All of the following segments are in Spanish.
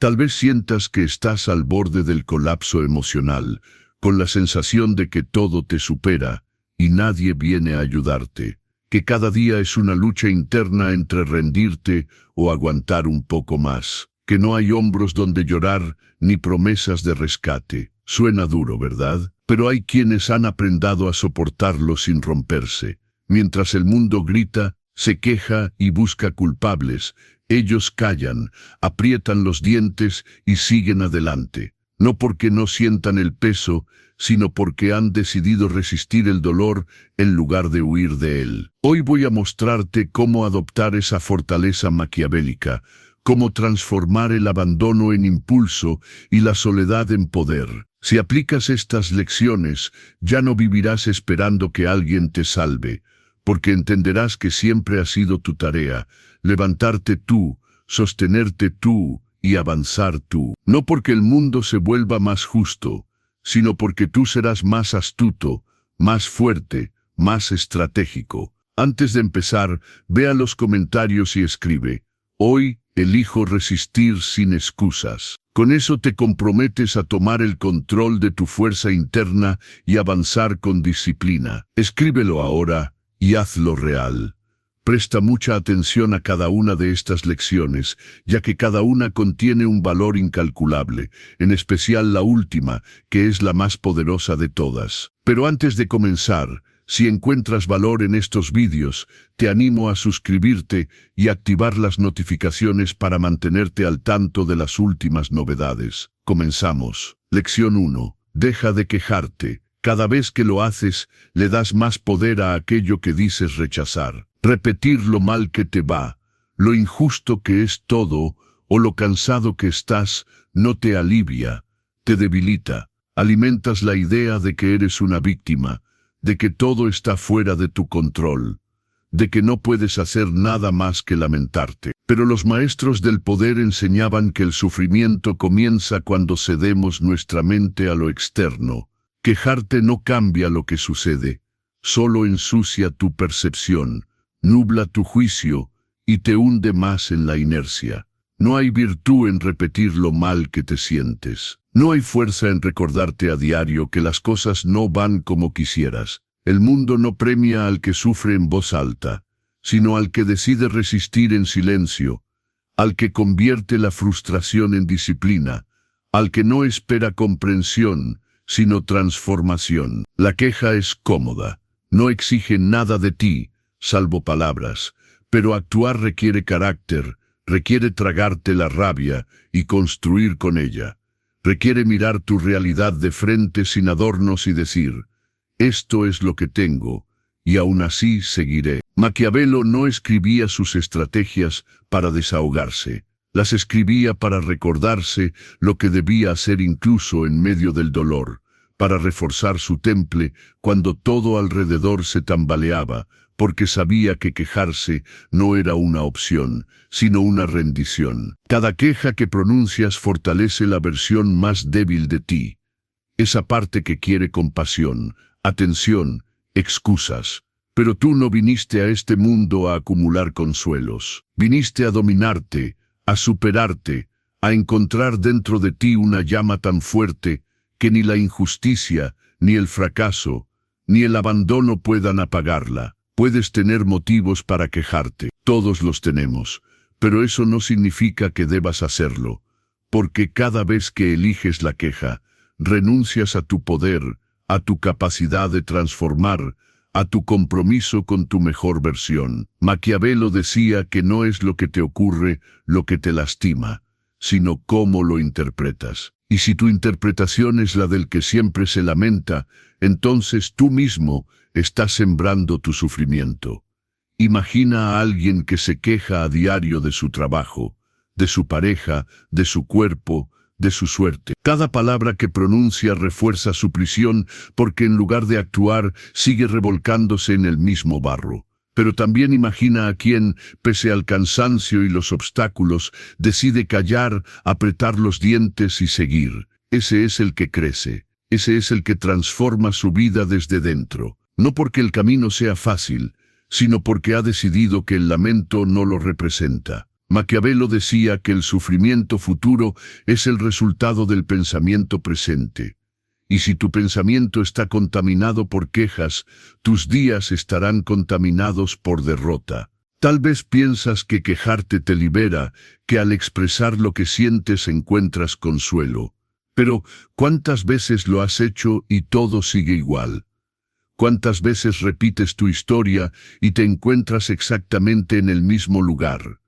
Tal vez sientas que estás al borde del colapso emocional, con la sensación de que todo te supera y nadie viene a ayudarte, que cada día es una lucha interna entre rendirte o aguantar un poco más, que no hay hombros donde llorar ni promesas de rescate. Suena duro, ¿verdad? Pero hay quienes han aprendido a soportarlo sin romperse. Mientras el mundo grita, se queja y busca culpables, ellos callan, aprietan los dientes y siguen adelante. No porque no sientan el peso, sino porque han decidido resistir el dolor en lugar de huir de él. Hoy voy a mostrarte cómo adoptar esa fortaleza maquiavélica, cómo transformar el abandono en impulso y la soledad en poder. Si aplicas estas lecciones, ya no vivirás esperando que alguien te salve, porque entenderás que siempre ha sido tu tarea, levantarte tú, sostenerte tú y avanzar tú. No porque el mundo se vuelva más justo, sino porque tú serás más astuto, más fuerte, más estratégico. Antes de empezar, vea los comentarios y escribe: hoy elijo resistir sin excusas. Con eso te comprometes a tomar el control de tu fuerza interna y avanzar con disciplina. Escríbelo ahora y hazlo real. Presta mucha atención a cada una de estas lecciones, ya que cada una contiene un valor incalculable, en especial la última, que es la más poderosa de todas. Pero antes de comenzar, si encuentras valor en estos vídeos, te animo a suscribirte y activar las notificaciones para mantenerte al tanto de las últimas novedades. Comenzamos. Lección 1. Deja de quejarte. Cada vez que lo haces, le das más poder a aquello que dices rechazar. Repetir lo mal que te va, lo injusto que es todo o lo cansado que estás no te alivia, te debilita. Alimentas la idea de que eres una víctima, de que todo está fuera de tu control, de que no puedes hacer nada más que lamentarte. Pero los maestros del poder enseñaban que el sufrimiento comienza cuando cedemos nuestra mente a lo externo. Quejarte no cambia lo que sucede, solo ensucia tu percepción, nubla tu juicio y te hunde más en la inercia. No hay virtud en repetir lo mal que te sientes. No hay fuerza en recordarte a diario que las cosas no van como quisieras. El mundo no premia al que sufre en voz alta, sino al que decide resistir en silencio, al que convierte la frustración en disciplina, al que no espera comprensión, sino transformación. La queja es cómoda, no exige nada de ti, salvo palabras, pero actuar requiere carácter, requiere tragarte la rabia y construir con ella. Requiere mirar tu realidad de frente sin adornos y decir: esto es lo que tengo, y aún así seguiré. Maquiavelo no escribía sus estrategias para desahogarse, las escribía para recordarse lo que debía hacer incluso en medio del dolor, para reforzar su temple cuando todo alrededor se tambaleaba, porque sabía que quejarse no era una opción, sino una rendición. Cada queja que pronuncias fortalece la versión más débil de ti, esa parte que quiere compasión, atención, excusas. Pero tú no viniste a este mundo a acumular consuelos. Viniste a dominarte, a superarte, a encontrar dentro de ti una llama tan fuerte que ni la injusticia, ni el fracaso, ni el abandono puedan apagarla. Puedes tener motivos para quejarte, todos los tenemos, pero eso no significa que debas hacerlo, porque cada vez que eliges la queja, renuncias a tu poder, a tu capacidad de transformar, a tu compromiso con tu mejor versión. Maquiavelo decía que no es lo que te ocurre lo que te lastima, sino cómo lo interpretas. Y si tu interpretación es la del que siempre se lamenta, entonces tú mismo estás sembrando tu sufrimiento. Imagina a alguien que se queja a diario de su trabajo, de su pareja, de su cuerpo, de su suerte. Cada palabra que pronuncia refuerza su prisión porque en lugar de actuar sigue revolcándose en el mismo barro. Pero también imagina a quien, pese al cansancio y los obstáculos, decide callar, apretar los dientes y seguir. Ese es el que crece, ese es el que transforma su vida desde dentro. No porque el camino sea fácil, sino porque ha decidido que el lamento no lo representa. Maquiavelo decía que el sufrimiento futuro es el resultado del pensamiento presente. Y si tu pensamiento está contaminado por quejas, tus días estarán contaminados por derrota. Tal vez piensas que quejarte te libera, que al expresar lo que sientes encuentras consuelo. Pero, ¿cuántas veces lo has hecho y todo sigue igual? ¿Cuántas veces repites tu historia y te encuentras exactamente en el mismo lugar?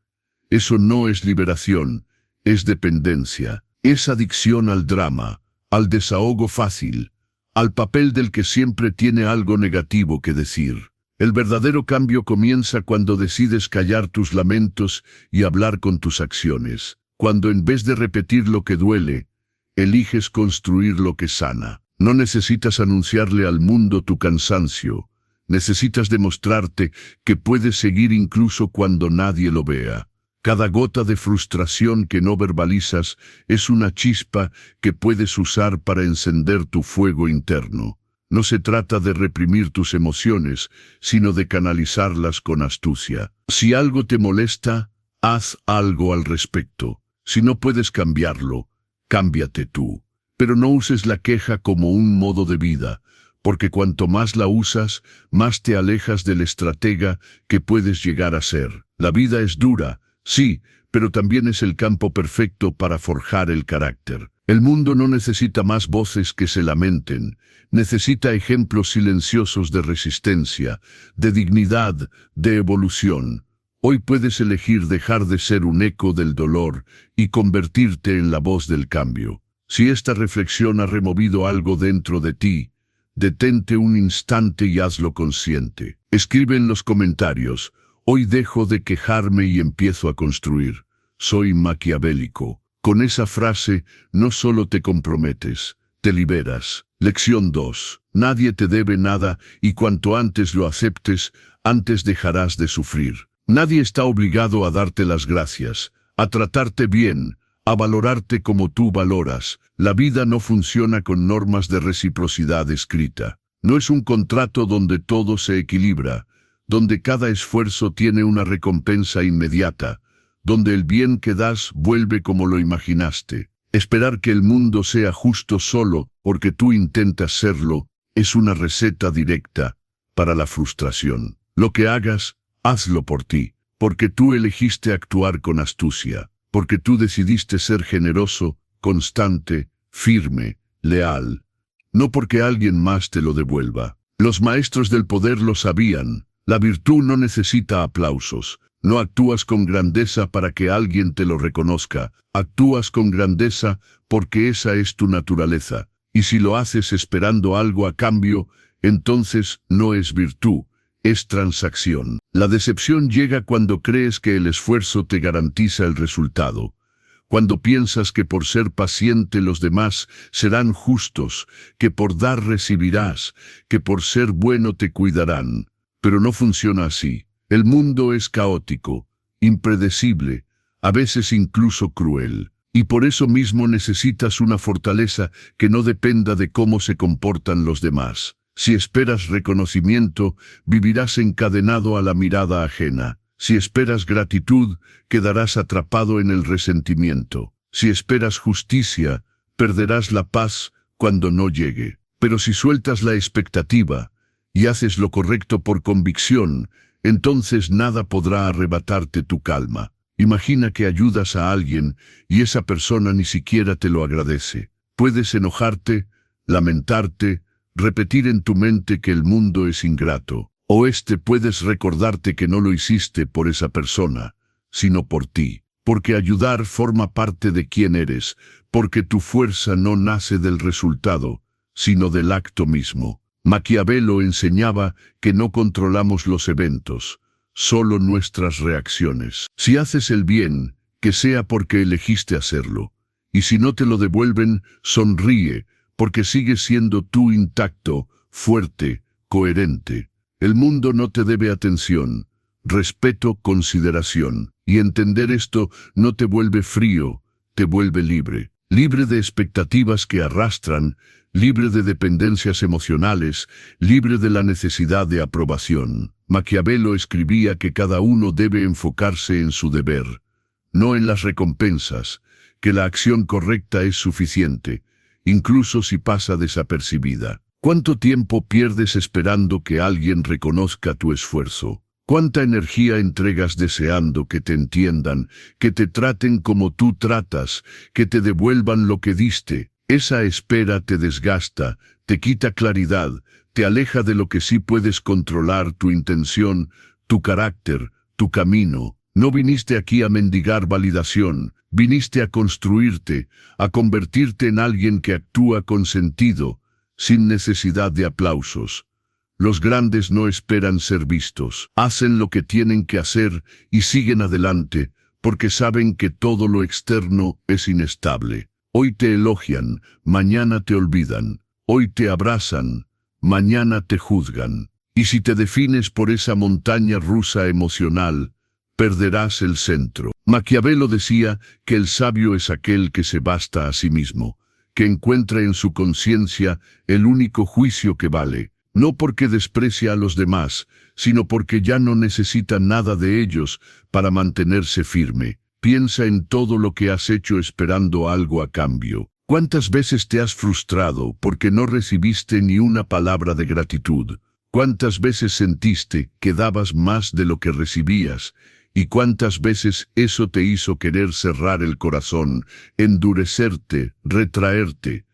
Eso no es liberación, es dependencia, es adicción al drama, al desahogo fácil, al papel del que siempre tiene algo negativo que decir. El verdadero cambio comienza cuando decides callar tus lamentos y hablar con tus acciones, cuando en vez de repetir lo que duele, eliges construir lo que sana. No necesitas anunciarle al mundo tu cansancio, necesitas demostrarte que puedes seguir incluso cuando nadie lo vea. Cada gota de frustración que no verbalizas es una chispa que puedes usar para encender tu fuego interno. No se trata de reprimir tus emociones, sino de canalizarlas con astucia. Si algo te molesta, haz algo al respecto. Si no puedes cambiarlo, cámbiate tú. Pero no uses la queja como un modo de vida, porque cuanto más la usas, más te alejas del estratega que puedes llegar a ser. La vida es dura, sí, pero también es el campo perfecto para forjar el carácter. El mundo no necesita más voces que se lamenten, necesita ejemplos silenciosos de resistencia, de dignidad, de evolución. Hoy puedes elegir dejar de ser un eco del dolor y convertirte en la voz del cambio. Si esta reflexión ha removido algo dentro de ti, detente un instante y hazlo consciente. Escribe en los comentarios: hoy dejo de quejarme y empiezo a construir. Soy maquiavélico. Con esa frase no solo te comprometes, te liberas. Lección 2. Nadie te debe nada y cuanto antes lo aceptes, antes dejarás de sufrir. Nadie está obligado a darte las gracias, a tratarte bien, a valorarte como tú valoras. La vida no funciona con normas de reciprocidad escrita. No es un contrato donde todo se equilibra, donde cada esfuerzo tiene una recompensa inmediata, donde el bien que das vuelve como lo imaginaste. Esperar que el mundo sea justo solo porque tú intentas serlo es una receta directa para la frustración. Lo que hagas, hazlo por ti, porque tú elegiste actuar con astucia, porque tú decidiste ser generoso, constante, firme, leal, no porque alguien más te lo devuelva. Los maestros del poder lo sabían. La virtud no necesita aplausos. No actúas con grandeza para que alguien te lo reconozca. Actúas con grandeza porque esa es tu naturaleza. Y si lo haces esperando algo a cambio, entonces no es virtud, es transacción. La decepción llega cuando crees que el esfuerzo te garantiza el resultado. Cuando piensas que por ser paciente los demás serán justos, que por dar recibirás, que por ser bueno te cuidarán. Pero no funciona así. El mundo es caótico, impredecible, a veces incluso cruel. Y por eso mismo necesitas una fortaleza que no dependa de cómo se comportan los demás. Si esperas reconocimiento, vivirás encadenado a la mirada ajena. Si esperas gratitud, quedarás atrapado en el resentimiento. Si esperas justicia, perderás la paz cuando no llegue. Pero si sueltas la expectativa y haces lo correcto por convicción, entonces nada podrá arrebatarte tu calma. Imagina que ayudas a alguien y esa persona ni siquiera te lo agradece. Puedes enojarte, lamentarte, repetir en tu mente que el mundo es ingrato. O puedes recordarte que no lo hiciste por esa persona, sino por ti. Porque ayudar forma parte de quién eres, porque tu fuerza no nace del resultado, sino del acto mismo. Maquiavelo enseñaba que no controlamos los eventos, solo nuestras reacciones. Si haces el bien, que sea porque elegiste hacerlo. Y si no te lo devuelven, sonríe, porque sigues siendo tú intacto, fuerte, coherente. El mundo no te debe atención, respeto, consideración. Y entender esto no te vuelve frío, te vuelve libre. Libre de expectativas que arrastran, libre de dependencias emocionales, libre de la necesidad de aprobación. Maquiavelo escribía que cada uno debe enfocarse en su deber, no en las recompensas, que la acción correcta es suficiente, incluso si pasa desapercibida. ¿Cuánto tiempo pierdes esperando que alguien reconozca tu esfuerzo? ¿Cuánta energía entregas deseando que te entiendan, que te traten como tú tratas, que te devuelvan lo que diste? Esa espera te desgasta, te quita claridad, te aleja de lo que sí puedes controlar: tu intención, tu carácter, tu camino. No viniste aquí a mendigar validación, viniste a construirte, a convertirte en alguien que actúa con sentido, sin necesidad de aplausos. Los grandes no esperan ser vistos, hacen lo que tienen que hacer y siguen adelante, porque saben que todo lo externo es inestable. Hoy te elogian, mañana te olvidan. Hoy te abrazan, mañana te juzgan. Y si te defines por esa montaña rusa emocional, perderás el centro. Maquiavelo decía que el sabio es aquel que se basta a sí mismo, que encuentra en su conciencia el único juicio que vale, no porque desprecia a los demás, sino porque ya no necesita nada de ellos para mantenerse firme. Piensa en todo lo que has hecho esperando algo a cambio. ¿Cuántas veces te has frustrado porque no recibiste ni una palabra de gratitud? ¿Cuántas veces sentiste que dabas más de lo que recibías? ¿Y cuántas veces eso te hizo querer cerrar el corazón, endurecerte, retraerte?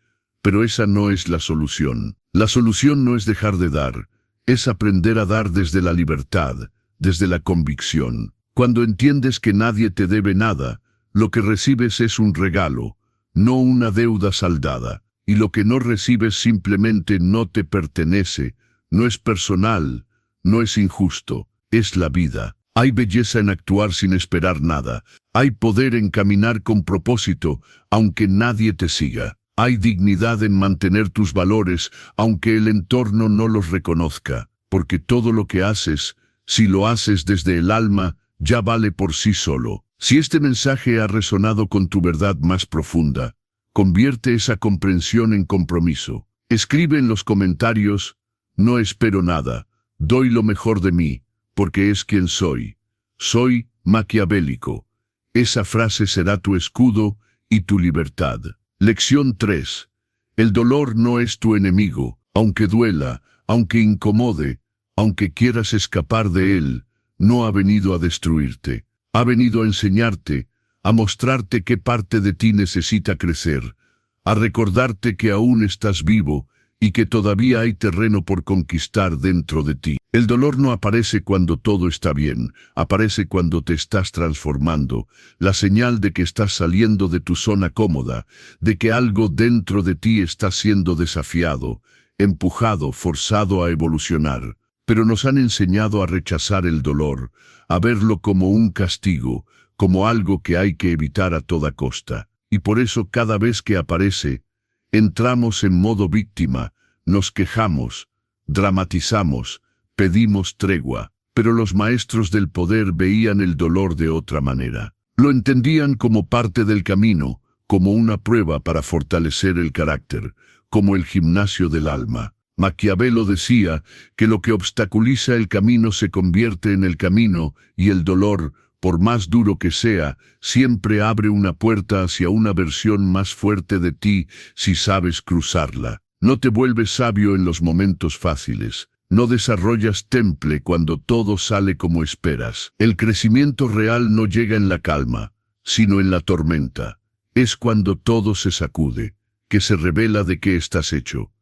Pero esa no es la solución. La solución no es dejar de dar, es aprender a dar desde la libertad, desde la convicción. Cuando entiendes que nadie te debe nada, lo que recibes es un regalo, no una deuda saldada, y lo que no recibes simplemente no te pertenece, no es personal, no es injusto, es la vida. Hay belleza en actuar sin esperar nada, hay poder en caminar con propósito, aunque nadie te siga. Hay dignidad en mantener tus valores, aunque el entorno no los reconozca, porque todo lo que haces, si lo haces desde el alma, ya vale por sí solo. Si este mensaje ha resonado con tu verdad más profunda, convierte esa comprensión en compromiso. Escribe en los comentarios: no espero nada, doy lo mejor de mí, porque es quien soy. Soy maquiavélico. Esa frase será tu escudo y tu libertad. Lección 3. El dolor no es tu enemigo, aunque duela, aunque incomode, aunque quieras escapar de él. No ha venido a destruirte, ha venido a enseñarte, a mostrarte qué parte de ti necesita crecer, a recordarte que aún estás vivo y que todavía hay terreno por conquistar dentro de ti. El dolor no aparece cuando todo está bien, aparece cuando te estás transformando, la señal de que estás saliendo de tu zona cómoda, de que algo dentro de ti está siendo desafiado, empujado, forzado a evolucionar. Pero nos han enseñado a rechazar el dolor, a verlo como un castigo, como algo que hay que evitar a toda costa. Y por eso cada vez que aparece, entramos en modo víctima, nos quejamos, dramatizamos, pedimos tregua. Pero los maestros del poder veían el dolor de otra manera. Lo entendían como parte del camino, como una prueba para fortalecer el carácter, como el gimnasio del alma. Maquiavelo decía que lo que obstaculiza el camino se convierte en el camino, y el dolor, por más duro que sea, siempre abre una puerta hacia una versión más fuerte de ti si sabes cruzarla. No te vuelves sabio en los momentos fáciles. No desarrollas temple cuando todo sale como esperas. El crecimiento real no llega en la calma, sino en la tormenta. Es cuando todo se sacude, que se revela de qué estás hecho.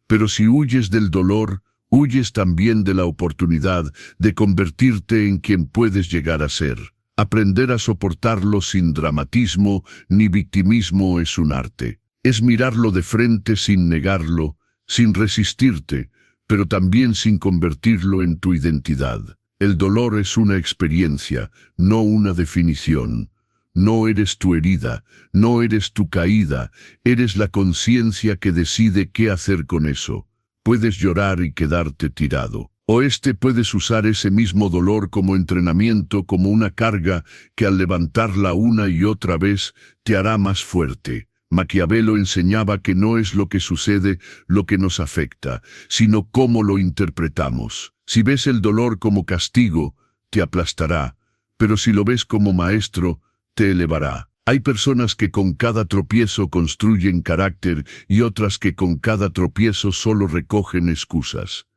Pero si huyes del dolor, huyes también de la oportunidad de convertirte en quien puedes llegar a ser. Aprender a soportarlo sin dramatismo ni victimismo es un arte. Es mirarlo de frente sin negarlo, sin resistirte, pero también sin convertirlo en tu identidad. El dolor es una experiencia, no una definición. No eres tu herida, no eres tu caída, eres la conciencia que decide qué hacer con eso. Puedes llorar y quedarte tirado. O puedes usar ese mismo dolor como entrenamiento, como una carga que al levantarla una y otra vez te hará más fuerte. Maquiavelo enseñaba que no es lo que sucede lo que nos afecta, sino cómo lo interpretamos. Si ves el dolor como castigo, te aplastará, pero si lo ves como maestro, te elevará. Hay personas que con cada tropiezo construyen carácter y otras que con cada tropiezo solo recogen excusas.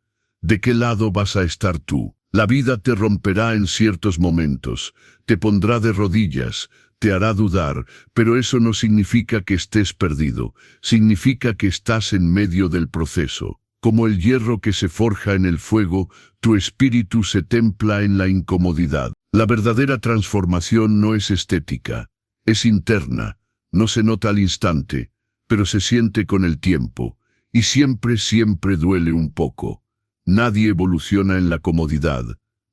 ¿De qué lado vas a estar tú? La vida te romperá en ciertos momentos, te pondrá de rodillas, te hará dudar, pero eso no significa que estés perdido, significa que estás en medio del proceso. Como el hierro que se forja en el fuego, tu espíritu se templa en la incomodidad. La verdadera transformación no es estética, es interna, no se nota al instante, pero se siente con el tiempo, y siempre duele un poco. Nadie evoluciona en la comodidad,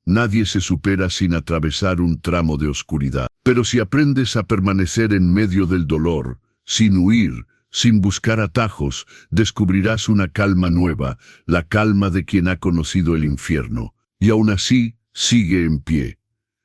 nadie se supera sin atravesar un tramo de oscuridad. Pero si aprendes a permanecer en medio del dolor, sin huir, sin buscar atajos, descubrirás una calma nueva, la calma de quien ha conocido el infierno, y aún así sigue en pie.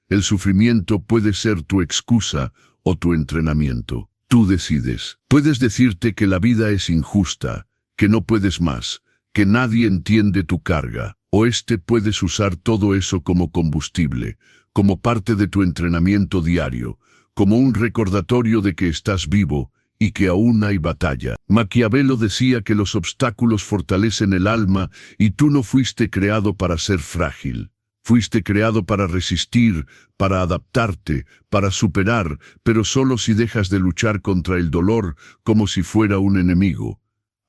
El sufrimiento puede ser tu excusa o tu entrenamiento. Tú decides. Puedes decirte que la vida es injusta, que no puedes más, que nadie entiende tu carga, o puedes usar todo eso como combustible, como parte de tu entrenamiento diario, como un recordatorio de que estás vivo y que aún hay batalla. Maquiavelo decía que los obstáculos fortalecen el alma y tú no fuiste creado para ser frágil. Fuiste creado para resistir, para adaptarte, para superar, pero solo si dejas de luchar contra el dolor como si fuera un enemigo.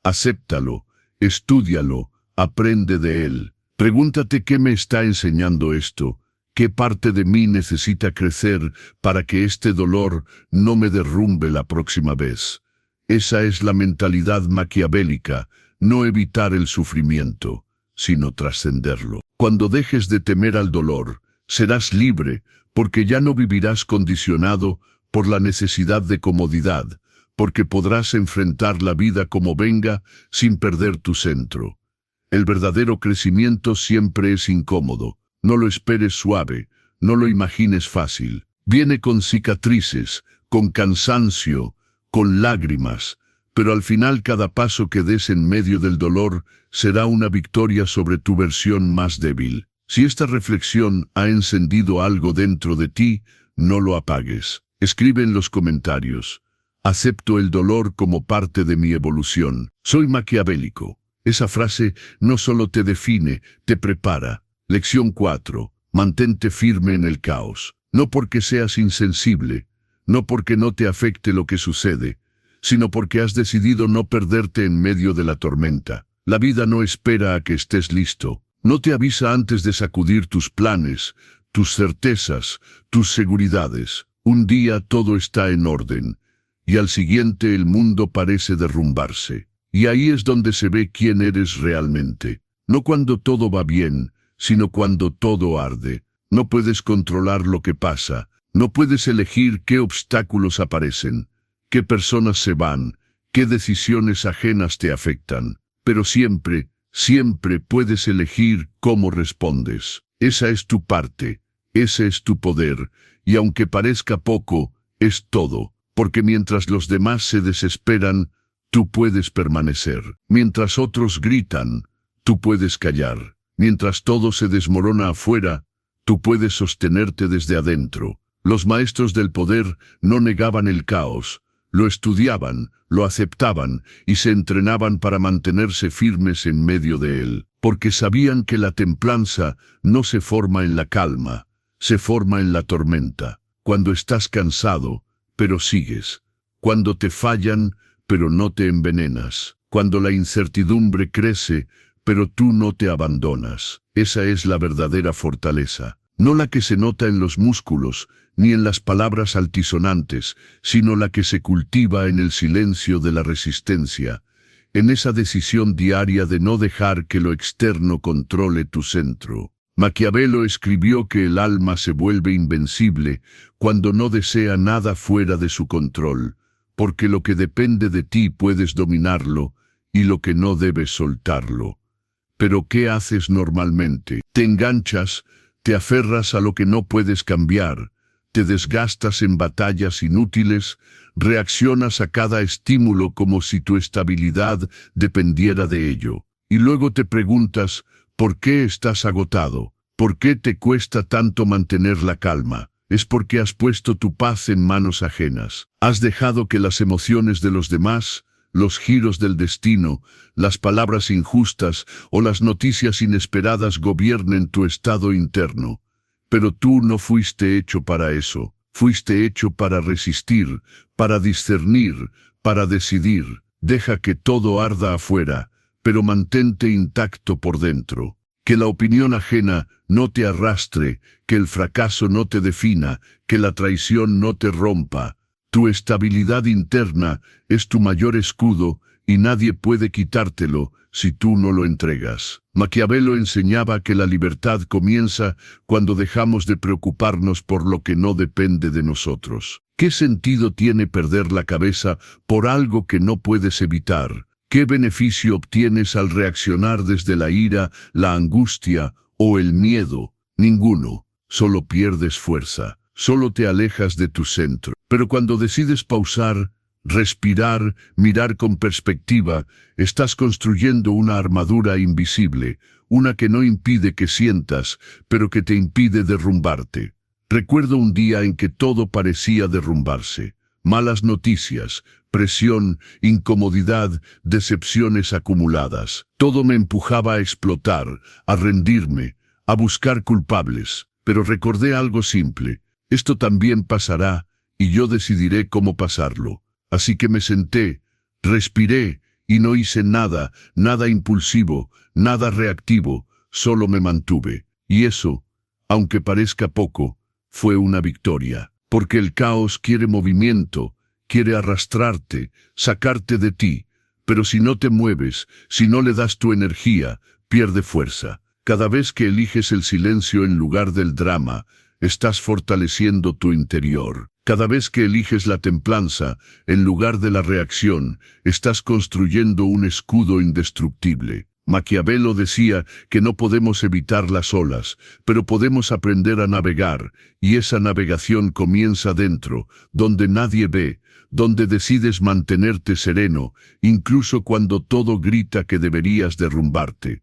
Acéptalo, estúdialo, aprende de él. Pregúntate qué me está enseñando esto, qué parte de mí necesita crecer para que este dolor no me derrumbe la próxima vez. Esa es la mentalidad maquiavélica, no evitar el sufrimiento, sino trascenderlo. Cuando dejes de temer al dolor, serás libre, porque ya no vivirás condicionado por la necesidad de comodidad, porque podrás enfrentar la vida como venga sin perder tu centro. El verdadero crecimiento siempre es incómodo, no lo esperes suave, no lo imagines fácil. Viene con cicatrices, con cansancio, con lágrimas, pero al final cada paso que des en medio del dolor será una victoria sobre tu versión más débil. Si esta reflexión ha encendido algo dentro de ti, no lo apagues. Escribe en los comentarios: acepto el dolor como parte de mi evolución. Soy maquiavélico. Esa frase no solo te define, te prepara. Lección 4. Mantente firme en el caos. No porque seas insensible, no porque no te afecte lo que sucede, sino porque has decidido no perderte en medio de la tormenta. La vida no espera a que estés listo. No te avisa antes de sacudir tus planes, tus certezas, tus seguridades. Un día todo está en orden, y al siguiente el mundo parece derrumbarse. Y ahí es donde se ve quién eres realmente. No cuando todo va bien, sino cuando todo arde. No puedes controlar lo que pasa, no puedes elegir qué obstáculos aparecen, qué personas se van, qué decisiones ajenas te afectan, pero siempre puedes elegir cómo respondes. Esa es tu parte, ese es tu poder, y aunque parezca poco, es todo, porque mientras los demás se desesperan, tú puedes permanecer. Mientras otros gritan, tú puedes callar. Mientras todo se desmorona afuera, tú puedes sostenerte desde adentro. Los maestros del poder no negaban el caos, lo estudiaban, lo aceptaban y se entrenaban para mantenerse firmes en medio de él, porque sabían que la templanza no se forma en la calma, se forma en la tormenta. Cuando estás cansado, pero sigues. Cuando te fallan, pero no te envenenas. Cuando la incertidumbre crece, pero tú no te abandonas. Esa es la verdadera fortaleza. No la que se nota en los músculos, ni en las palabras altisonantes, sino la que se cultiva en el silencio de la resistencia, en esa decisión diaria de no dejar que lo externo controle tu centro. Maquiavelo escribió que el alma se vuelve invencible cuando no desea nada fuera de su control, porque lo que depende de ti puedes dominarlo y lo que no debes soltarlo. Pero ¿qué haces normalmente? Te enganchas, te aferras a lo que no puedes cambiar, te desgastas en batallas inútiles, reaccionas a cada estímulo como si tu estabilidad dependiera de ello. Y luego te preguntas, ¿por qué estás agotado? ¿Por qué te cuesta tanto mantener la calma? es porque has puesto tu paz en manos ajenas. Has dejado que las emociones de los demás, los giros del destino, las palabras injustas o las noticias inesperadas gobiernen tu estado interno. Pero tú no fuiste hecho para eso. Fuiste hecho para resistir, para discernir, para decidir. Deja que todo arda afuera, pero mantente intacto por dentro. Que la opinión ajena no te arrastre, que el fracaso no te defina, que la traición no te rompa. Tu estabilidad interna es tu mayor escudo y nadie puede quitártelo si tú no lo entregas. Maquiavelo enseñaba que la libertad comienza cuando dejamos de preocuparnos por lo que no depende de nosotros. ¿Qué sentido tiene perder la cabeza por algo que no puedes evitar? ¿Qué beneficio obtienes al reaccionar desde la ira, la angustia o el miedo? Ninguno. Solo pierdes fuerza. Solo te alejas de tu centro. Pero cuando decides pausar, respirar, mirar con perspectiva, estás construyendo una armadura invisible, una que no impide que sientas, pero que te impide derrumbarte. Recuerdo un día en que todo parecía derrumbarse. Malas noticias, presión, incomodidad, decepciones acumuladas. Todo me empujaba a explotar, a rendirme, a buscar culpables. Pero recordé algo simple. Esto también pasará, y yo decidiré cómo pasarlo. Así que me senté, respiré, y no hice nada, nada impulsivo, nada reactivo, solo me mantuve. Y eso, aunque parezca poco, fue una victoria. Porque el caos quiere movimiento, quiere arrastrarte, sacarte de ti. Pero si no te mueves, si no le das tu energía, pierde fuerza. Cada vez que eliges el silencio en lugar del drama, estás fortaleciendo tu interior. Cada vez que eliges la templanza, en lugar de la reacción, estás construyendo un escudo indestructible. Maquiavelo decía que no podemos evitar las olas, pero podemos aprender a navegar, y esa navegación comienza dentro, donde nadie ve, donde decides mantenerte sereno, incluso cuando todo grita que deberías derrumbarte.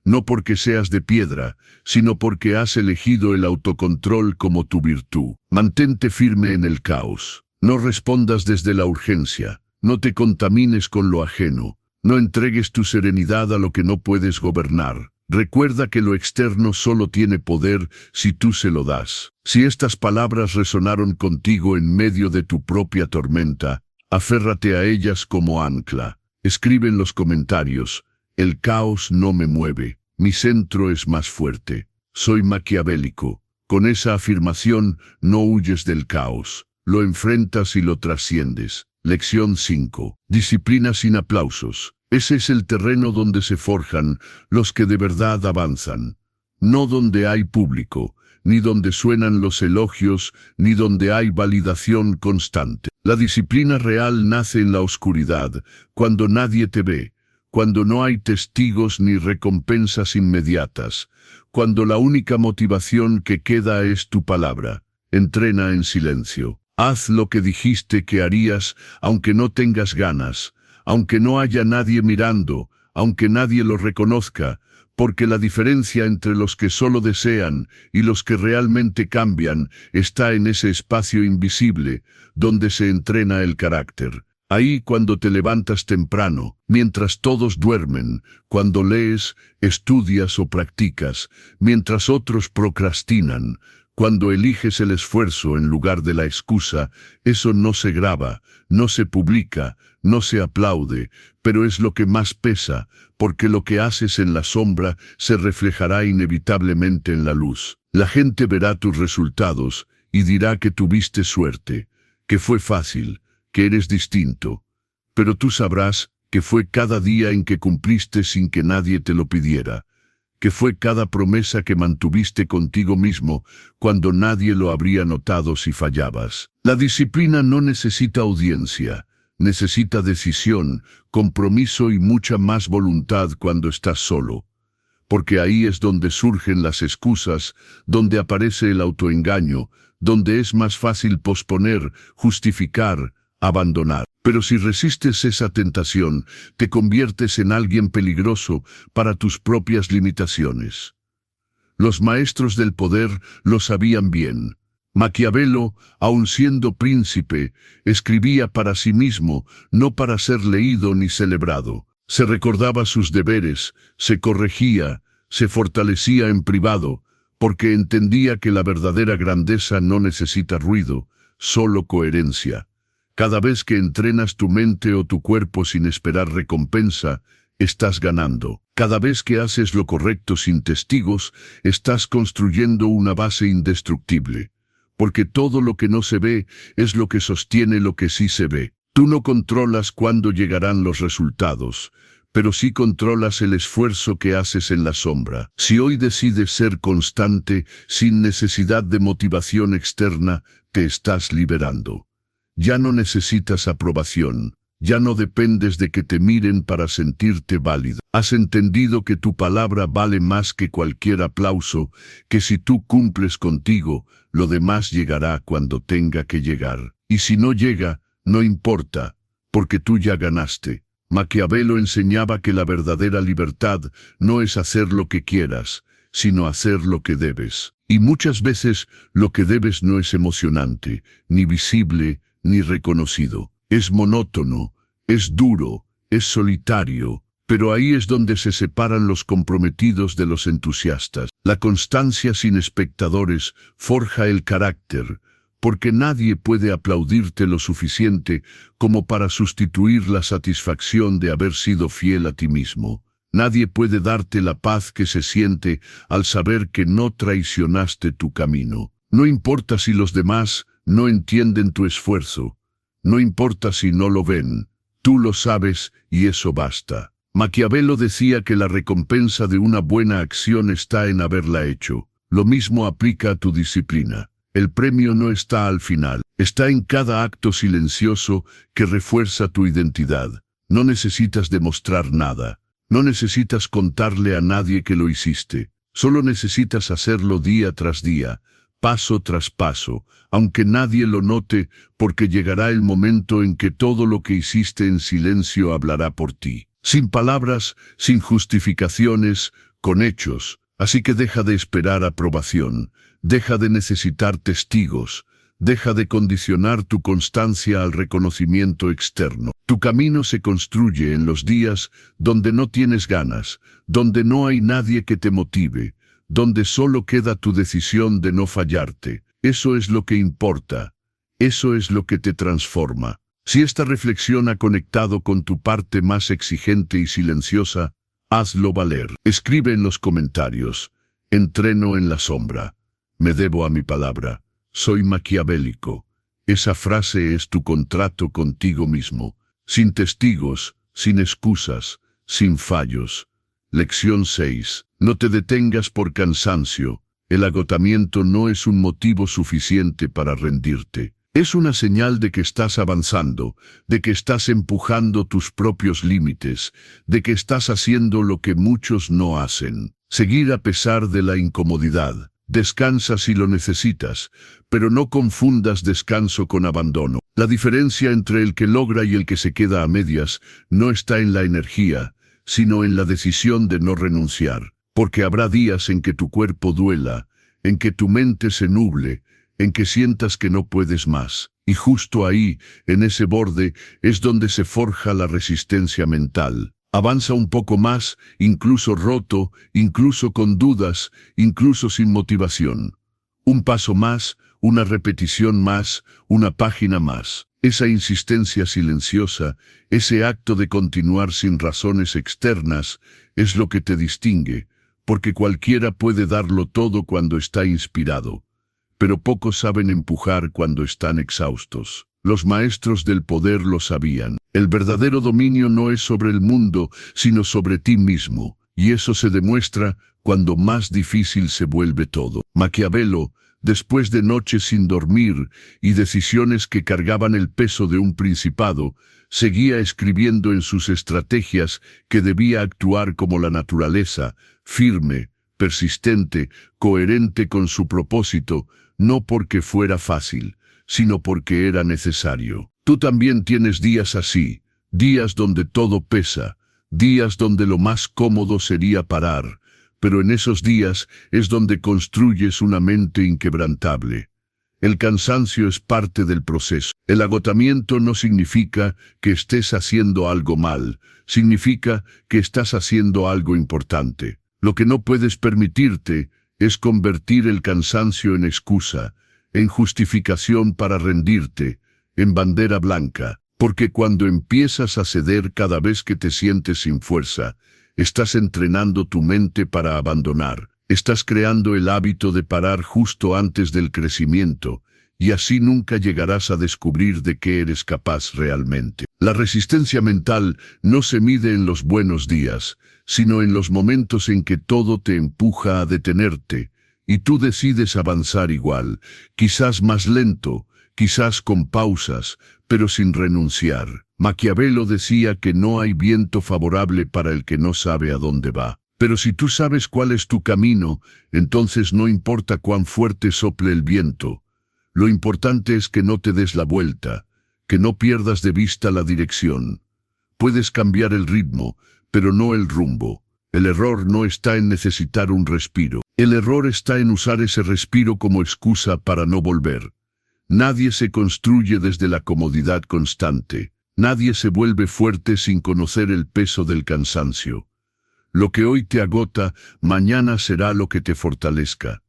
No porque seas de piedra, sino porque has elegido el autocontrol como tu virtud. Mantente firme en el caos. No respondas desde la urgencia. No te contamines con lo ajeno. No entregues tu serenidad a lo que no puedes gobernar. Recuerda que lo externo solo tiene poder si tú se lo das. Si estas palabras resonaron contigo en medio de tu propia tormenta, aférrate a ellas como ancla. Escribe en los comentarios: el caos no me mueve, mi centro es más fuerte. Soy maquiavélico. Con esa afirmación no huyes del caos, lo enfrentas y lo trasciendes. Lección 5. Disciplina sin aplausos. Ese es el terreno donde se forjan los que de verdad avanzan. No donde hay público, ni donde suenan los elogios, ni donde hay validación constante. La disciplina real nace en la oscuridad, cuando nadie te ve, cuando no hay testigos ni recompensas inmediatas, cuando la única motivación que queda es tu palabra. Entrena en silencio. Haz lo que dijiste que harías, aunque no tengas ganas, aunque no haya nadie mirando, aunque nadie lo reconozca, porque la diferencia entre los que solo desean y los que realmente cambian está en ese espacio invisible donde se entrena el carácter. Ahí cuando te levantas temprano, mientras todos duermen, cuando lees, estudias o practicas, mientras otros procrastinan, cuando eliges el esfuerzo en lugar de la excusa, eso no se graba, no se publica, no se aplaude, pero es lo que más pesa, porque lo que haces en la sombra se reflejará inevitablemente en la luz. La gente verá tus resultados y dirá que tuviste suerte, que fue fácil, que eres distinto, pero tú sabrás que fue cada día en que cumpliste sin que nadie te lo pidiera, que fue cada promesa que mantuviste contigo mismo cuando nadie lo habría notado si fallabas. La disciplina no necesita audiencia, necesita decisión, compromiso y mucha más voluntad cuando estás solo, porque ahí es donde surgen las excusas, donde aparece el autoengaño, donde es más fácil posponer, justificar, abandonar. Pero si resistes esa tentación, te conviertes en alguien peligroso para tus propias limitaciones. Los maestros del poder lo sabían bien. Maquiavelo, aun siendo príncipe, escribía para sí mismo, no para ser leído ni celebrado. Se recordaba sus deberes, se corregía, se fortalecía en privado, porque entendía que la verdadera grandeza no necesita ruido, solo coherencia. Cada vez que entrenas tu mente o tu cuerpo sin esperar recompensa, estás ganando. Cada vez que haces lo correcto sin testigos, estás construyendo una base indestructible. Porque todo lo que no se ve es lo que sostiene lo que sí se ve. Tú no controlas cuándo llegarán los resultados, pero sí controlas el esfuerzo que haces en la sombra. Si hoy decides ser constante, sin necesidad de motivación externa, te estás liberando. Ya no necesitas aprobación, ya no dependes de que te miren para sentirte válido. Has entendido que tu palabra vale más que cualquier aplauso, que si tú cumples contigo, lo demás llegará cuando tenga que llegar. Y si no llega, no importa, porque tú ya ganaste. Maquiavelo enseñaba que la verdadera libertad no es hacer lo que quieras, sino hacer lo que debes. Y muchas veces lo que debes no es emocionante, ni visible, ni reconocido. Es monótono, es duro, es solitario, pero ahí es donde se separan los comprometidos de los entusiastas. La constancia sin espectadores forja el carácter, porque nadie puede aplaudirte lo suficiente como para sustituir la satisfacción de haber sido fiel a ti mismo. Nadie puede darte la paz que se siente al saber que no traicionaste tu camino. No importa si los demás no entienden tu esfuerzo. No importa si no lo ven. Tú lo sabes y eso basta. Maquiavelo decía que la recompensa de una buena acción está en haberla hecho. Lo mismo aplica a tu disciplina. El premio no está al final. Está en cada acto silencioso que refuerza tu identidad. No necesitas demostrar nada. No necesitas contarle a nadie que lo hiciste. Solo necesitas hacerlo día tras día, paso tras paso, aunque nadie lo note, porque llegará el momento en que todo lo que hiciste en silencio hablará por ti. Sin palabras, sin justificaciones, con hechos. Así que deja de esperar aprobación, deja de necesitar testigos, deja de condicionar tu constancia al reconocimiento externo. Tu camino se construye en los días donde no tienes ganas, donde no hay nadie que te motive, donde solo queda tu decisión de no fallarte. Eso es lo que importa, eso es lo que te transforma. Si esta reflexión ha conectado con tu parte más exigente y silenciosa, hazlo valer. Escribe en los comentarios: entreno en la sombra, me debo a mi palabra, soy maquiavélico. Esa frase es tu contrato contigo mismo, sin testigos, sin excusas, sin fallos. Lección 6. No te detengas por cansancio. El agotamiento no es un motivo suficiente para rendirte. Es una señal de que estás avanzando, de que estás empujando tus propios límites, de que estás haciendo lo que muchos no hacen. Seguir a pesar de la incomodidad. Descansa si lo necesitas, pero no confundas descanso con abandono. La diferencia entre el que logra y el que se queda a medias no está en la energía, sino en la decisión de no renunciar. Porque habrá días en que tu cuerpo duela, en que tu mente se nuble, en que sientas que no puedes más. Y justo ahí, en ese borde, es donde se forja la resistencia mental. Avanza un poco más, incluso roto, incluso con dudas, incluso sin motivación. Un paso más, una repetición más, una página más. Esa insistencia silenciosa, ese acto de continuar sin razones externas, es lo que te distingue, porque cualquiera puede darlo todo cuando está inspirado, pero pocos saben empujar cuando están exhaustos. Los maestros del poder lo sabían. El verdadero dominio no es sobre el mundo, sino sobre ti mismo, y eso se demuestra cuando más difícil se vuelve todo. Maquiavelo, después de noches sin dormir y decisiones que cargaban el peso de un principado, seguía escribiendo en sus estrategias que debía actuar como la naturaleza, firme, persistente, coherente con su propósito, no porque fuera fácil, sino porque era necesario. Tú también tienes días así, días donde todo pesa, días donde lo más cómodo sería parar, pero en esos días es donde construyes una mente inquebrantable. El cansancio es parte del proceso. El agotamiento no significa que estés haciendo algo mal, significa que estás haciendo algo importante. Lo que no puedes permitirte es convertir el cansancio en excusa, en justificación para rendirte, en bandera blanca, porque cuando empiezas a ceder cada vez que te sientes sin fuerza, estás entrenando tu mente para abandonar. Estás creando el hábito de parar justo antes del crecimiento, y así nunca llegarás a descubrir de qué eres capaz realmente. La resistencia mental no se mide en los buenos días, sino en los momentos en que todo te empuja a detenerte, y tú decides avanzar igual, quizás más lento, quizás con pausas, pero sin renunciar. Maquiavelo decía que no hay viento favorable para el que no sabe a dónde va. Pero si tú sabes cuál es tu camino, entonces no importa cuán fuerte sople el viento. Lo importante es que no te des la vuelta, que no pierdas de vista la dirección. Puedes cambiar el ritmo, pero no el rumbo. El error no está en necesitar un respiro. El error está en usar ese respiro como excusa para no volver. Nadie se construye desde la comodidad constante. Nadie se vuelve fuerte sin conocer el peso del cansancio. Lo que hoy te agota, mañana será lo que te fortalezca.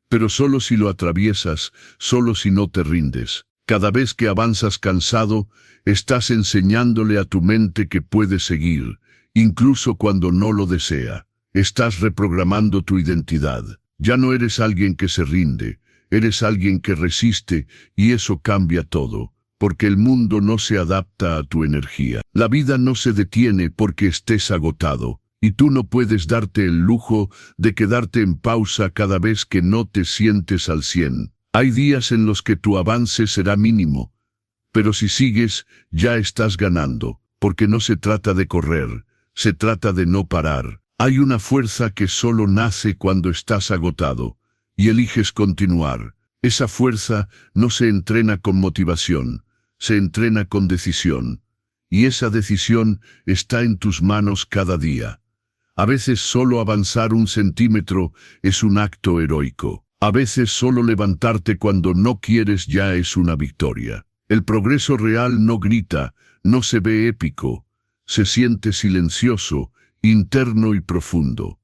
Pero solo si lo atraviesas, solo si no te rindes. Cada vez que avanzas cansado, estás enseñándole a tu mente que puedes seguir, incluso cuando no lo desea. Estás reprogramando tu identidad. Ya no eres alguien que se rinde, eres alguien que resiste, y eso cambia todo, porque el mundo no se adapta a tu energía. La vida no se detiene porque estés agotado. Y tú no puedes darte el lujo de quedarte en pausa cada vez que no te sientes al 100. Hay días en los que tu avance será mínimo, pero si sigues, ya estás ganando, porque no se trata de correr, se trata de no parar. Hay una fuerza que solo nace cuando estás agotado, y eliges continuar. Esa fuerza no se entrena con motivación, se entrena con decisión, y esa decisión está en tus manos cada día. A veces solo avanzar 1 centímetro es un acto heroico. A veces solo levantarte cuando no quieres ya es una victoria. El progreso real no grita, no se ve épico, se siente silencioso, interno y profundo.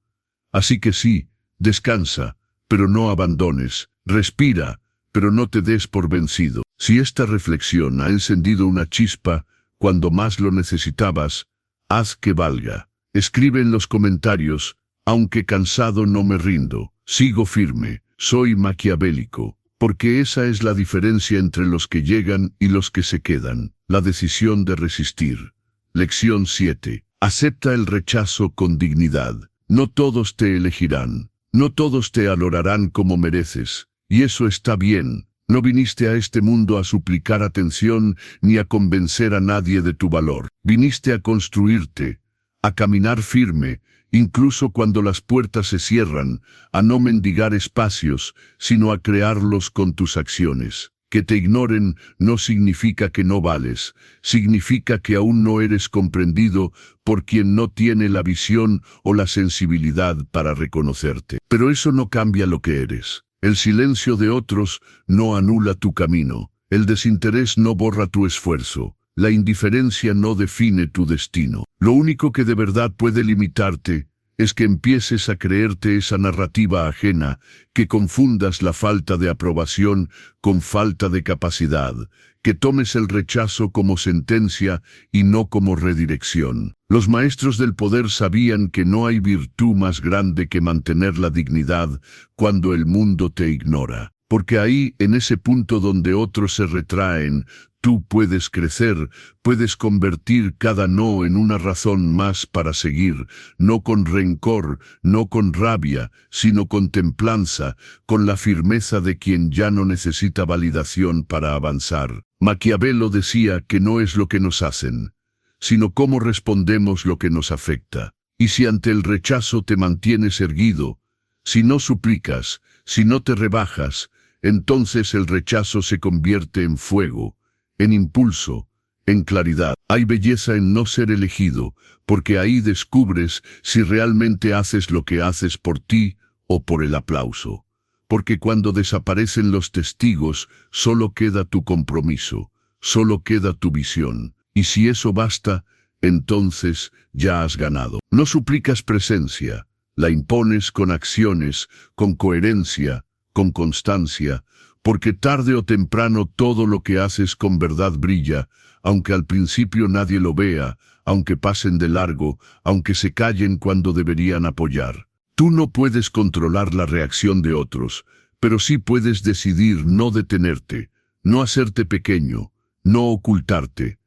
Así que sí, descansa, pero no abandones, respira, pero no te des por vencido. Si esta reflexión ha encendido una chispa cuando más lo necesitabas, haz que valga. Escribe en los comentarios, aunque cansado no me rindo, sigo firme, soy maquiavélico, porque esa es la diferencia entre los que llegan y los que se quedan, la decisión de resistir. Lección 7. Acepta el rechazo con dignidad. No todos te elegirán, no todos te valorarán como mereces, y eso está bien. No viniste a este mundo a suplicar atención ni a convencer a nadie de tu valor. Viniste a construirte, a caminar firme, incluso cuando las puertas se cierran, a no mendigar espacios, sino a crearlos con tus acciones. Que te ignoren no significa que no vales, significa que aún no eres comprendido por quien no tiene la visión o la sensibilidad para reconocerte. Pero eso no cambia lo que eres. El silencio de otros no anula tu camino, el desinterés no borra tu esfuerzo. La indiferencia no define tu destino. Lo único que de verdad puede limitarte es que empieces a creerte esa narrativa ajena, que confundas la falta de aprobación con falta de capacidad, que tomes el rechazo como sentencia y no como redirección. Los maestros del poder sabían que no hay virtud más grande que mantener la dignidad cuando el mundo te ignora. Porque ahí, en ese punto donde otros se retraen, tú puedes crecer, puedes convertir cada no en una razón más para seguir, no con rencor, no con rabia, sino con templanza, con la firmeza de quien ya no necesita validación para avanzar. Maquiavelo decía que no es lo que nos hacen, sino cómo respondemos lo que nos afecta. Y si ante el rechazo te mantienes erguido, si no suplicas, si no te rebajas, entonces el rechazo se convierte en fuego, en impulso, en claridad. Hay belleza en no ser elegido, porque ahí descubres si realmente haces lo que haces por ti o por el aplauso. porque cuando desaparecen los testigos, solo queda tu compromiso, solo queda tu visión. Y si eso basta, entonces ya has ganado. No suplicas presencia, la impones con acciones, con coherencia, con constancia, porque tarde o temprano todo lo que haces con verdad brilla, aunque al principio nadie lo vea, aunque pasen de largo, aunque se callen cuando deberían apoyar. Tú no puedes controlar la reacción de otros, pero sí puedes decidir no detenerte, no hacerte pequeño, no ocultarte.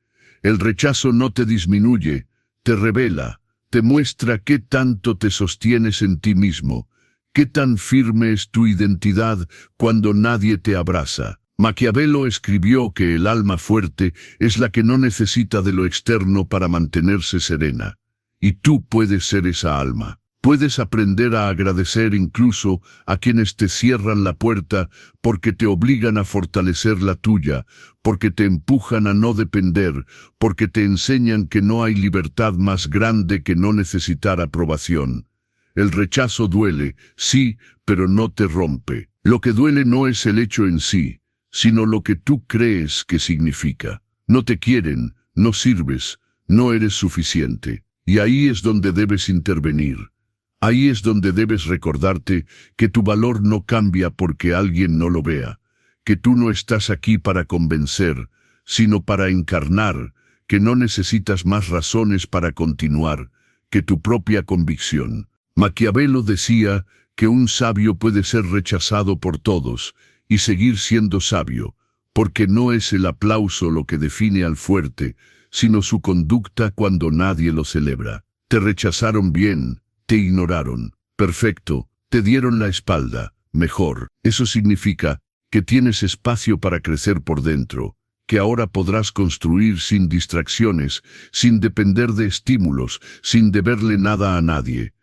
El rechazo no te disminuye, te revela, te muestra qué tanto te sostienes en ti mismo, qué tan firme es tu identidad cuando nadie te abraza. Maquiavelo escribió que el alma fuerte es la que no necesita de lo externo para mantenerse serena. Y tú puedes ser esa alma. Puedes aprender a agradecer incluso a quienes te cierran la puerta porque te obligan a fortalecer la tuya, porque te empujan a no depender, porque te enseñan que no hay libertad más grande que no necesitar aprobación. El rechazo duele, sí, pero no te rompe. Lo que duele no es el hecho en sí, sino lo que tú crees que significa. No te quieren, no sirves, no eres suficiente. Y ahí es donde debes intervenir. Ahí es donde debes recordarte que tu valor no cambia porque alguien no lo vea, que tú no estás aquí para convencer, sino para encarnar, que no necesitas más razones para continuar que tu propia convicción. Maquiavelo decía que un sabio puede ser rechazado por todos y seguir siendo sabio, porque no es el aplauso lo que define al fuerte, sino su conducta cuando nadie lo celebra. Te rechazaron bien, te ignoraron, perfecto, te dieron la espalda, mejor. Eso significa que tienes espacio para crecer por dentro, que ahora podrás construir sin distracciones, sin depender de estímulos, sin deberle nada a nadie.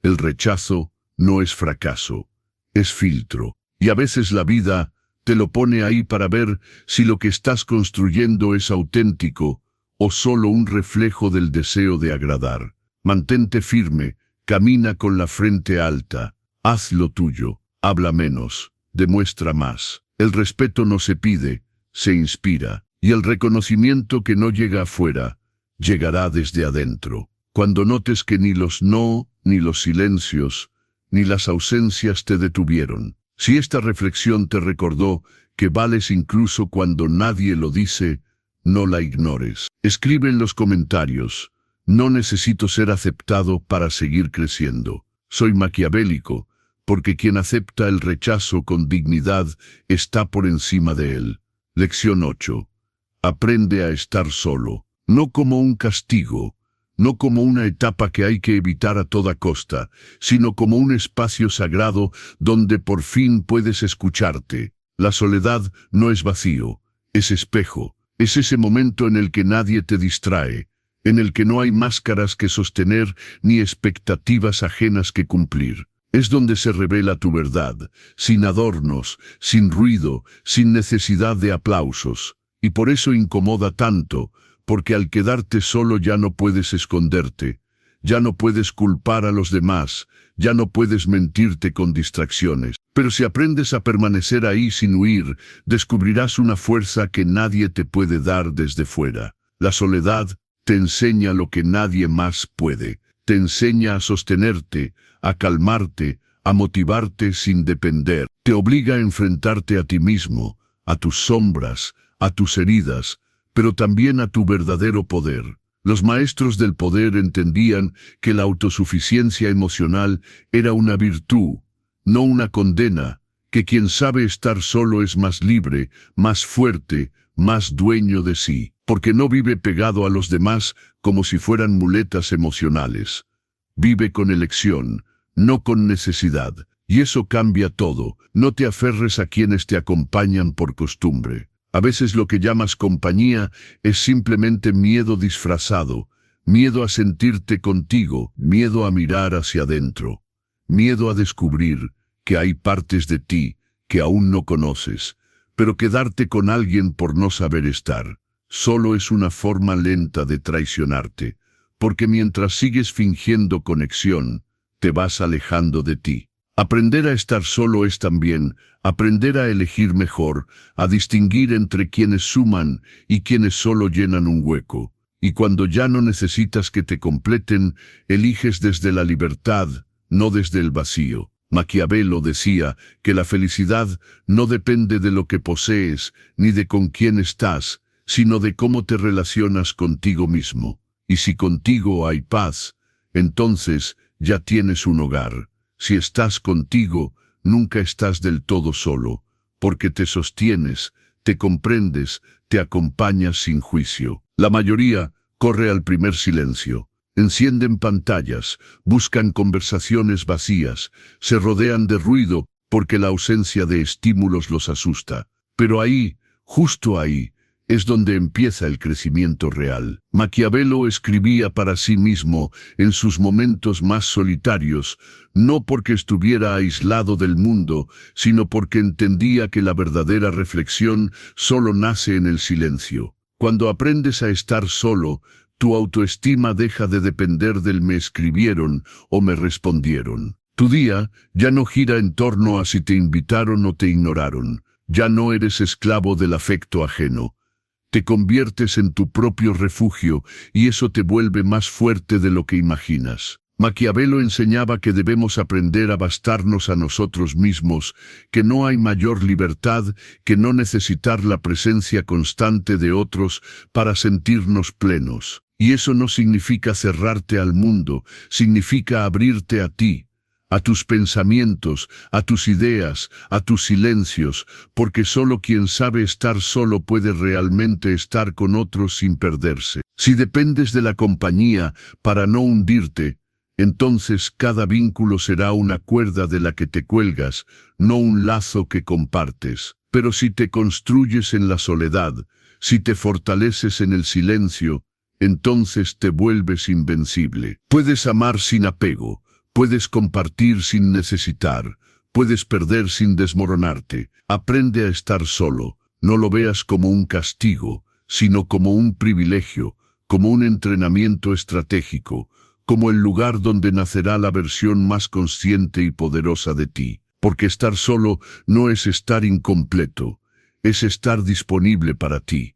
El rechazo no es fracaso, es filtro. Y a veces la vida te lo pone ahí para ver si lo que estás construyendo es auténtico o solo un reflejo del deseo de agradar. Mantente firme, camina con la frente alta, haz lo tuyo, habla menos, demuestra más. El respeto no se pide, se inspira, y el reconocimiento que no llega afuera, llegará desde adentro. Cuando notes que ni los no, ni los silencios, ni las ausencias te detuvieron. Si esta reflexión te recordó que vales incluso cuando nadie lo dice, no la ignores. Escribe en los comentarios: no necesito ser aceptado para seguir creciendo. Soy maquiavélico, porque quien acepta el rechazo con dignidad está por encima de él. Lección 8. Aprende a estar solo, no como un castigo, no como una etapa que hay que evitar a toda costa, sino como un espacio sagrado donde por fin puedes escucharte. La soledad no es vacío, es espejo, es ese momento en el que nadie te distrae, en el que no hay máscaras que sostener ni expectativas ajenas que cumplir. Es donde se revela tu verdad, sin adornos, sin ruido, sin necesidad de aplausos. Y por eso incomoda tanto, porque al quedarte solo ya no puedes esconderte, ya no puedes culpar a los demás, ya no puedes mentirte con distracciones. Pero si aprendes a permanecer ahí sin huir, descubrirás una fuerza que nadie te puede dar desde fuera. La soledad te enseña lo que nadie más puede. Te enseña a sostenerte, a calmarte, a motivarte sin depender. Te obliga a enfrentarte a ti mismo, a tus sombras, a tus heridas, pero también a tu verdadero poder. Los maestros del poder entendían que la autosuficiencia emocional era una virtud, no una condena, que quien sabe estar solo es más libre, más fuerte, más dueño de sí, porque no vive pegado a los demás como si fueran muletas emocionales. Vive con elección, no con necesidad, y eso cambia todo. No te aferres a quienes te acompañan por costumbre. A veces lo que llamas compañía es simplemente miedo disfrazado, miedo a sentirte contigo, miedo a mirar hacia adentro, miedo a descubrir que hay partes de ti que aún no conoces, pero quedarte con alguien por no saber estar solo es una forma lenta de traicionarte, porque mientras sigues fingiendo conexión, te vas alejando de ti. Aprender a estar solo es también aprender a elegir mejor, a distinguir entre quienes suman y quienes solo llenan un hueco. Y cuando ya no necesitas que te completen, eliges desde la libertad, no desde el vacío. Maquiavelo decía que la felicidad no depende de lo que posees ni de con quién estás, sino de cómo te relacionas contigo mismo. Y si contigo hay paz, entonces ya tienes un hogar. Si estás contigo, nunca estás del todo solo, porque te sostienes, te comprendes, te acompañas sin juicio. La mayoría corre al primer silencio. Encienden pantallas, buscan conversaciones vacías, se rodean de ruido porque la ausencia de estímulos los asusta. Pero ahí, justo ahí, es donde empieza el crecimiento real. Maquiavelo escribía para sí mismo en sus momentos más solitarios, no porque estuviera aislado del mundo, sino porque entendía que la verdadera reflexión solo nace en el silencio. Cuando aprendes a estar solo, tu autoestima deja de depender del me escribieron o me respondieron. Tu día ya no gira en torno a si te invitaron o te ignoraron. Ya no eres esclavo del afecto ajeno. Te conviertes en tu propio refugio y eso te vuelve más fuerte de lo que imaginas. Maquiavelo enseñaba que debemos aprender a bastarnos a nosotros mismos, que no hay mayor libertad que no necesitar la presencia constante de otros para sentirnos plenos. Y eso no significa cerrarte al mundo, significa abrirte a ti, a tus pensamientos, a tus ideas, a tus silencios, porque solo quien sabe estar solo puede realmente estar con otros sin perderse. Si dependes de la compañía para no hundirte, entonces cada vínculo será una cuerda de la que te cuelgas, no un lazo que compartes. Pero si te construyes en la soledad, si te fortaleces en el silencio, entonces te vuelves invencible. Puedes amar sin apego, puedes compartir sin necesitar, puedes perder sin desmoronarte. Aprende a estar solo, no lo veas como un castigo, sino como un privilegio, como un entrenamiento estratégico, como el lugar donde nacerá la versión más consciente y poderosa de ti. Porque estar solo no es estar incompleto, es estar disponible para ti.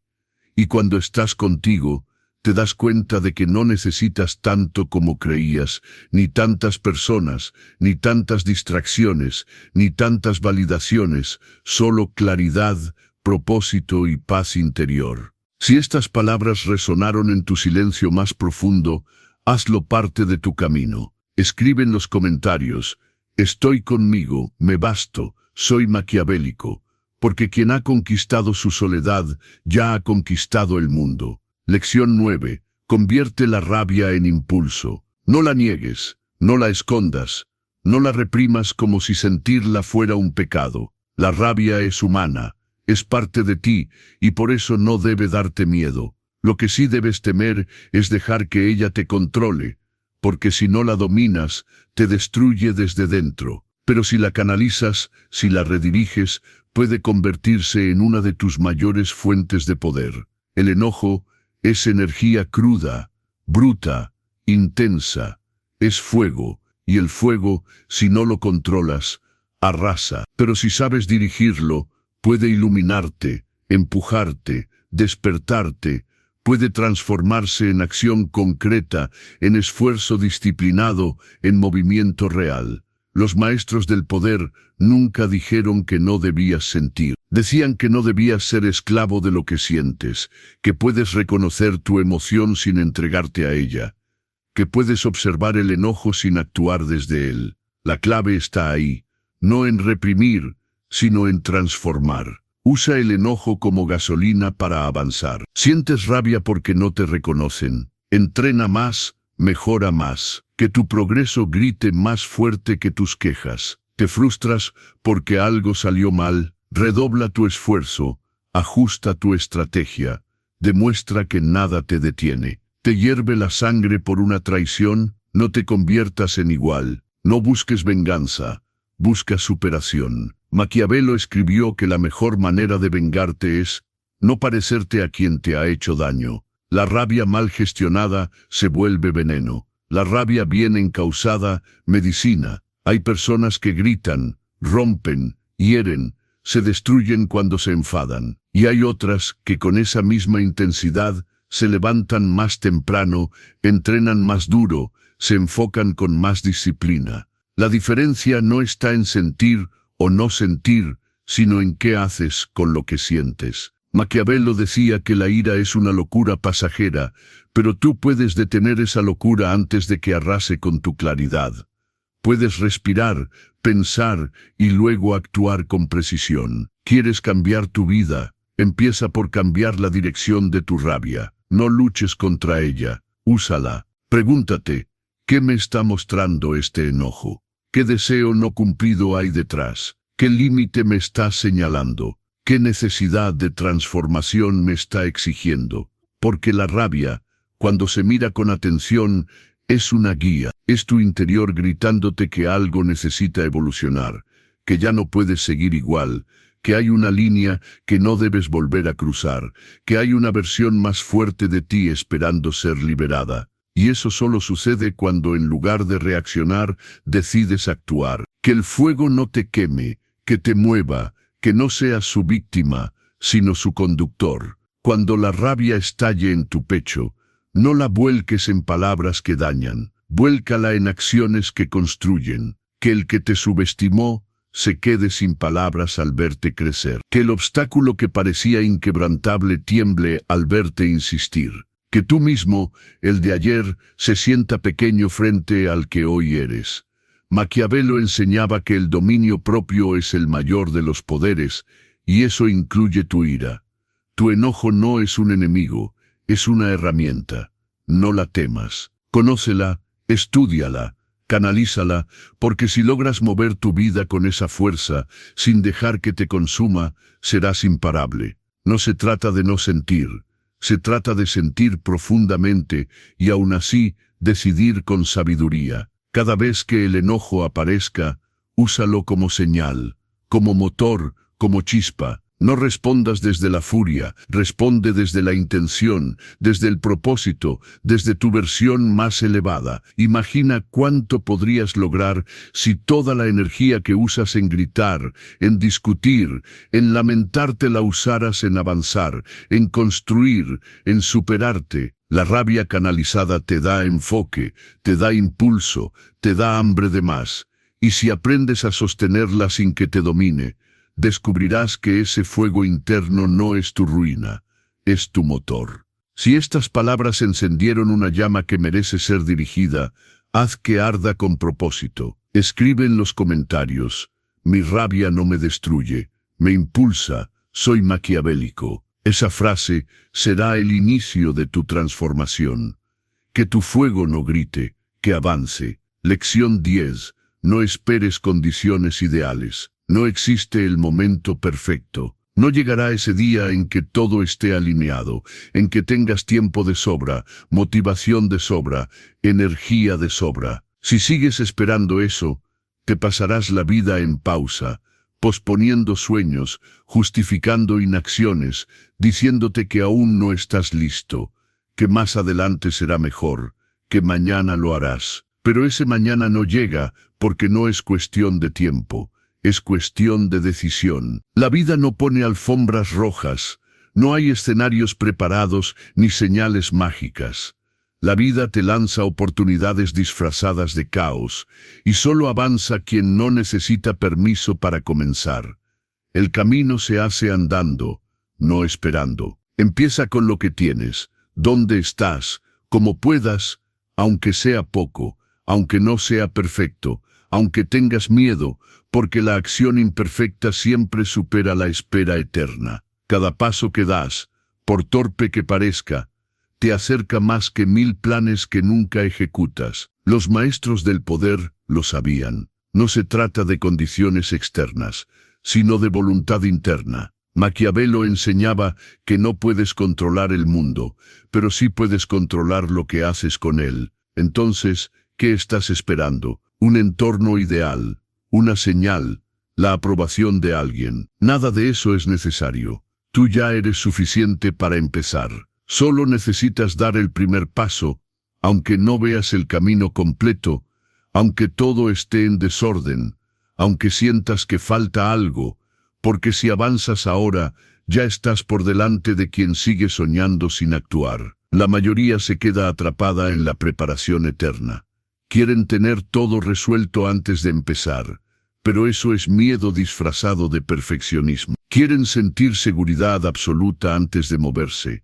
Y cuando estás contigo, te das cuenta de que no necesitas tanto como creías, ni tantas personas, ni tantas distracciones, ni tantas validaciones, solo claridad, propósito y paz interior. Si estas palabras resonaron en tu silencio más profundo, hazlo parte de tu camino. Escribe en los comentarios: estoy conmigo, me basto, soy maquiavélico, porque quien ha conquistado su soledad ya ha conquistado el mundo. Lección 9. Convierte la rabia en impulso. No la niegues, no la escondas, no la reprimas como si sentirla fuera un pecado. La rabia es humana, es parte de ti y por eso no debe darte miedo. Lo que sí debes temer es dejar que ella te controle, porque si no la dominas, te destruye desde dentro. Pero si la canalizas, si la rediriges, puede convertirse en una de tus mayores fuentes de poder. El enojo es energía cruda, bruta, intensa, es fuego, y el fuego, si no lo controlas, arrasa. Pero si sabes dirigirlo, puede iluminarte, empujarte, despertarte, puede transformarse en acción concreta, en esfuerzo disciplinado, en movimiento real. Los maestros del poder nunca dijeron que no debías sentir. Decían que no debías ser esclavo de lo que sientes, que puedes reconocer tu emoción sin entregarte a ella, que puedes observar el enojo sin actuar desde él. La clave está ahí, no en reprimir, sino en transformar. Usa el enojo como gasolina para avanzar. Sientes rabia porque no te reconocen. Entrena más, mejora más. Que tu progreso grite más fuerte que tus quejas. Te frustras porque algo salió mal. Redobla tu esfuerzo, ajusta tu estrategia, demuestra que nada te detiene. Te hierve la sangre por una traición, no te conviertas en igual. No busques venganza, busca superación. Maquiavelo escribió que la mejor manera de vengarte es no parecerte a quien te ha hecho daño. La rabia mal gestionada se vuelve veneno. La rabia bien encausada, medicina. Hay personas que gritan, rompen, hieren, se destruyen cuando se enfadan. Y hay otras que con esa misma intensidad se levantan más temprano, entrenan más duro, se enfocan con más disciplina. La diferencia no está en sentir o no sentir, sino en qué haces con lo que sientes. Maquiavelo decía que la ira es una locura pasajera, pero tú puedes detener esa locura antes de que arrase con tu claridad. Puedes respirar, pensar y luego actuar con precisión. ¿Quieres cambiar tu vida? Empieza por cambiar la dirección de tu rabia. No luches contra ella, úsala. Pregúntate, ¿qué me está mostrando este enojo? ¿Qué deseo no cumplido hay detrás? ¿Qué límite me está señalando? ¿Qué necesidad de transformación me está exigiendo? Porque la rabia, cuando se mira con atención, es una guía. Es tu interior gritándote que algo necesita evolucionar, que ya no puedes seguir igual, que hay una línea que no debes volver a cruzar, que hay una versión más fuerte de ti esperando ser liberada. Y eso solo sucede cuando en lugar de reaccionar, decides actuar. Que el fuego no te queme, que te mueva, que no seas su víctima, sino su conductor. Cuando la rabia estalle en tu pecho, no la vuelques en palabras que dañan, vuélcala en acciones que construyen. Que el que te subestimó se quede sin palabras al verte crecer. Que el obstáculo que parecía inquebrantable tiemble al verte insistir. Que tú mismo, el de ayer, se sienta pequeño frente al que hoy eres. Maquiavelo enseñaba que el dominio propio es el mayor de los poderes, y eso incluye tu ira. Tu enojo no es un enemigo, es una herramienta. No la temas. Conócela, estúdiala, canalízala, porque si logras mover tu vida con esa fuerza, sin dejar que te consuma, serás imparable. No se trata de no sentir. Se trata de sentir profundamente y aún así decidir con sabiduría. Cada vez que el enojo aparezca, úsalo como señal, como motor, como chispa. No respondas desde la furia, responde desde la intención, desde el propósito, desde tu versión más elevada. Imagina cuánto podrías lograr si toda la energía que usas en gritar, en discutir, en lamentarte la usaras en avanzar, en construir, en superarte. La rabia canalizada te da enfoque, te da impulso, te da hambre de más. Y si aprendes a sostenerla sin que te domine, descubrirás que ese fuego interno no es tu ruina, es tu motor. Si estas palabras encendieron una llama que merece ser dirigida, haz que arda con propósito. Escribe en los comentarios, mi rabia no me destruye, me impulsa, soy maquiavélico. Esa frase será el inicio de tu transformación. Que tu fuego no grite, que avance. Lección 10. No esperes condiciones ideales. No existe el momento perfecto. No llegará ese día en que todo esté alineado, en que tengas tiempo de sobra, motivación de sobra, energía de sobra. Si sigues esperando eso, te pasarás la vida en pausa, posponiendo sueños, justificando inacciones, diciéndote que aún no estás listo, que más adelante será mejor, que mañana lo harás. Pero ese mañana no llega porque no es cuestión de tiempo. Es cuestión de decisión. La vida no pone alfombras rojas, no hay escenarios preparados ni señales mágicas. La vida te lanza oportunidades disfrazadas de caos, y solo avanza quien no necesita permiso para comenzar. El camino se hace andando, no esperando. Empieza con lo que tienes, donde estás, como puedas, aunque sea poco, aunque no sea perfecto, aunque tengas miedo, porque la acción imperfecta siempre supera la espera eterna. Cada paso que das, por torpe que parezca, te acerca más que 1000 planes que nunca ejecutas. Los maestros del poder lo sabían. No se trata de condiciones externas, sino de voluntad interna. Maquiavelo enseñaba que no puedes controlar el mundo, pero sí puedes controlar lo que haces con él. Entonces, ¿qué estás esperando? Un entorno ideal, una señal, la aprobación de alguien. Nada de eso es necesario. Tú ya eres suficiente para empezar. Solo necesitas dar el primer paso, aunque no veas el camino completo, aunque todo esté en desorden, aunque sientas que falta algo, porque si avanzas ahora, ya estás por delante de quien sigue soñando sin actuar. La mayoría se queda atrapada en la preparación eterna. Quieren tener todo resuelto antes de empezar, pero eso es miedo disfrazado de perfeccionismo. Quieren sentir seguridad absoluta antes de moverse,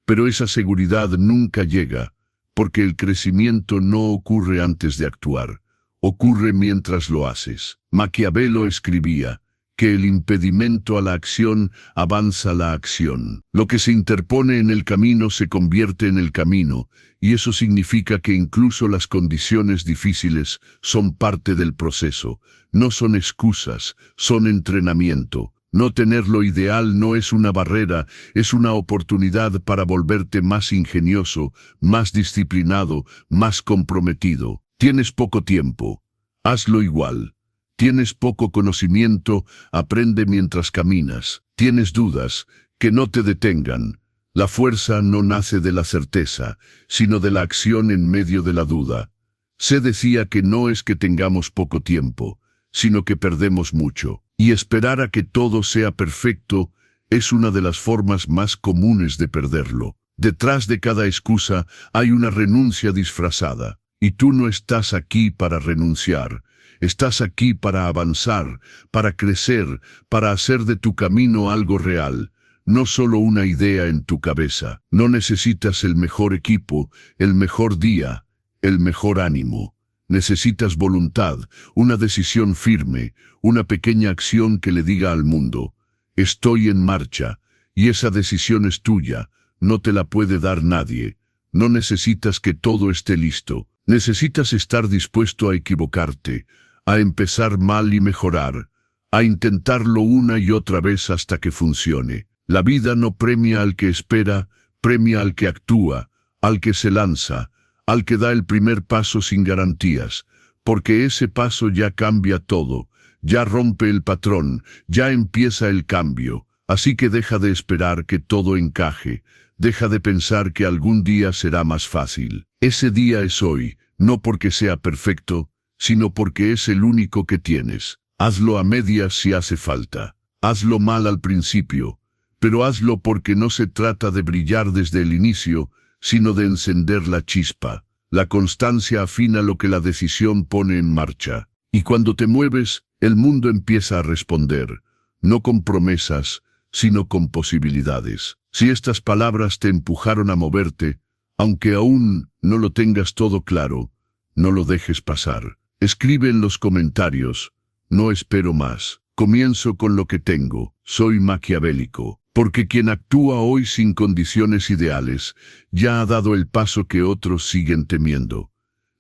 pero esa seguridad nunca llega, porque el crecimiento no ocurre antes de actuar, ocurre mientras lo haces. Maquiavelo escribía que el impedimento a la acción avanza la acción. Lo que se interpone en el camino se convierte en el camino, y eso significa que incluso las condiciones difíciles son parte del proceso, no son excusas, son entrenamiento. No tener lo ideal no es una barrera, es una oportunidad para volverte más ingenioso, más disciplinado, más comprometido. Tienes poco tiempo, hazlo igual. Tienes poco conocimiento, aprende mientras caminas. Tienes dudas, que no te detengan. La fuerza no nace de la certeza, sino de la acción en medio de la duda. Se decía que no es que tengamos poco tiempo, sino que perdemos mucho. Y esperar a que todo sea perfecto es una de las formas más comunes de perderlo. Detrás de cada excusa hay una renuncia disfrazada, y tú no estás aquí para renunciar. Estás aquí para avanzar, para crecer, para hacer de tu camino algo real, no solo una idea en tu cabeza. No necesitas el mejor equipo, el mejor día, el mejor ánimo. Necesitas voluntad, una decisión firme, una pequeña acción que le diga al mundo, estoy en marcha, y esa decisión es tuya, no te la puede dar nadie. No necesitas que todo esté listo, necesitas estar dispuesto a equivocarte, a empezar mal y mejorar, a intentarlo una y otra vez hasta que funcione. La vida no premia al que espera, premia al que actúa, al que se lanza, al que da el primer paso sin garantías, porque ese paso ya cambia todo, ya rompe el patrón, ya empieza el cambio. Así que deja de esperar que todo encaje, deja de pensar que algún día será más fácil. Ese día es hoy, no porque sea perfecto, sino porque es el único que tienes. Hazlo a medias si hace falta. Hazlo mal al principio, pero hazlo porque no se trata de brillar desde el inicio, sino de encender la chispa. La constancia afina lo que la decisión pone en marcha. Y cuando te mueves, el mundo empieza a responder, no con promesas, sino con posibilidades. Si estas palabras te empujaron a moverte, aunque aún no lo tengas todo claro, no lo dejes pasar. Escribe en los comentarios, no espero más, comienzo con lo que tengo, soy maquiavélico, porque quien actúa hoy sin condiciones ideales, ya ha dado el paso que otros siguen temiendo.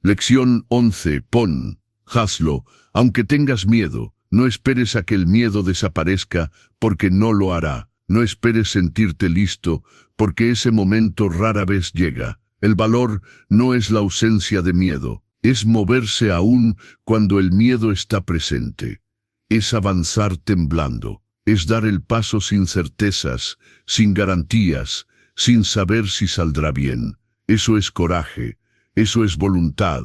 Lección 11. Hazlo, aunque tengas miedo, no esperes a que el miedo desaparezca, porque no lo hará. No esperes sentirte listo, porque ese momento rara vez llega. El valor no es la ausencia de miedo. Es moverse aún cuando el miedo está presente. Es avanzar temblando. Es dar el paso sin certezas, sin garantías, sin saber si saldrá bien. Eso es coraje, eso es voluntad,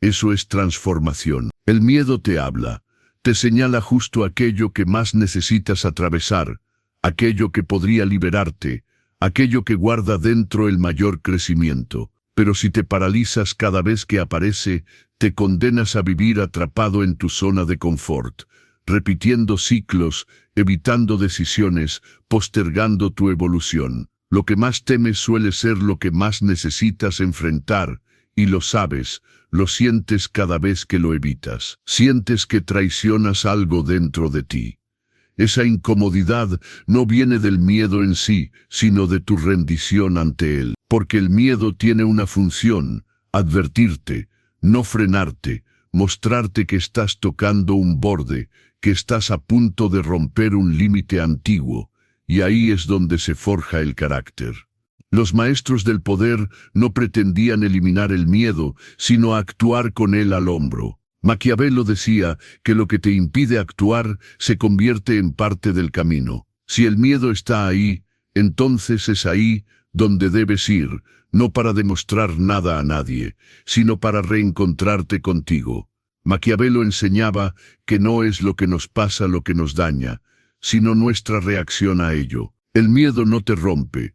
eso es transformación. El miedo te habla, te señala justo aquello que más necesitas atravesar, aquello que podría liberarte, aquello que guarda dentro el mayor crecimiento. Pero si te paralizas cada vez que aparece, te condenas a vivir atrapado en tu zona de confort, repitiendo ciclos, evitando decisiones, postergando tu evolución. Lo que más temes suele ser lo que más necesitas enfrentar, y lo sabes, lo sientes cada vez que lo evitas. Sientes que traicionas algo dentro de ti. Esa incomodidad no viene del miedo en sí, sino de tu rendición ante él. Porque el miedo tiene una función, advertirte, no frenarte, mostrarte que estás tocando un borde, que estás a punto de romper un límite antiguo, y ahí es donde se forja el carácter. Los maestros del poder no pretendían eliminar el miedo, sino actuar con él al hombro. Maquiavelo decía que lo que te impide actuar se convierte en parte del camino. Si el miedo está ahí, entonces es ahí donde debes ir, no para demostrar nada a nadie, sino para reencontrarte contigo. Maquiavelo enseñaba que no es lo que nos pasa lo que nos daña, sino nuestra reacción a ello. El miedo no te rompe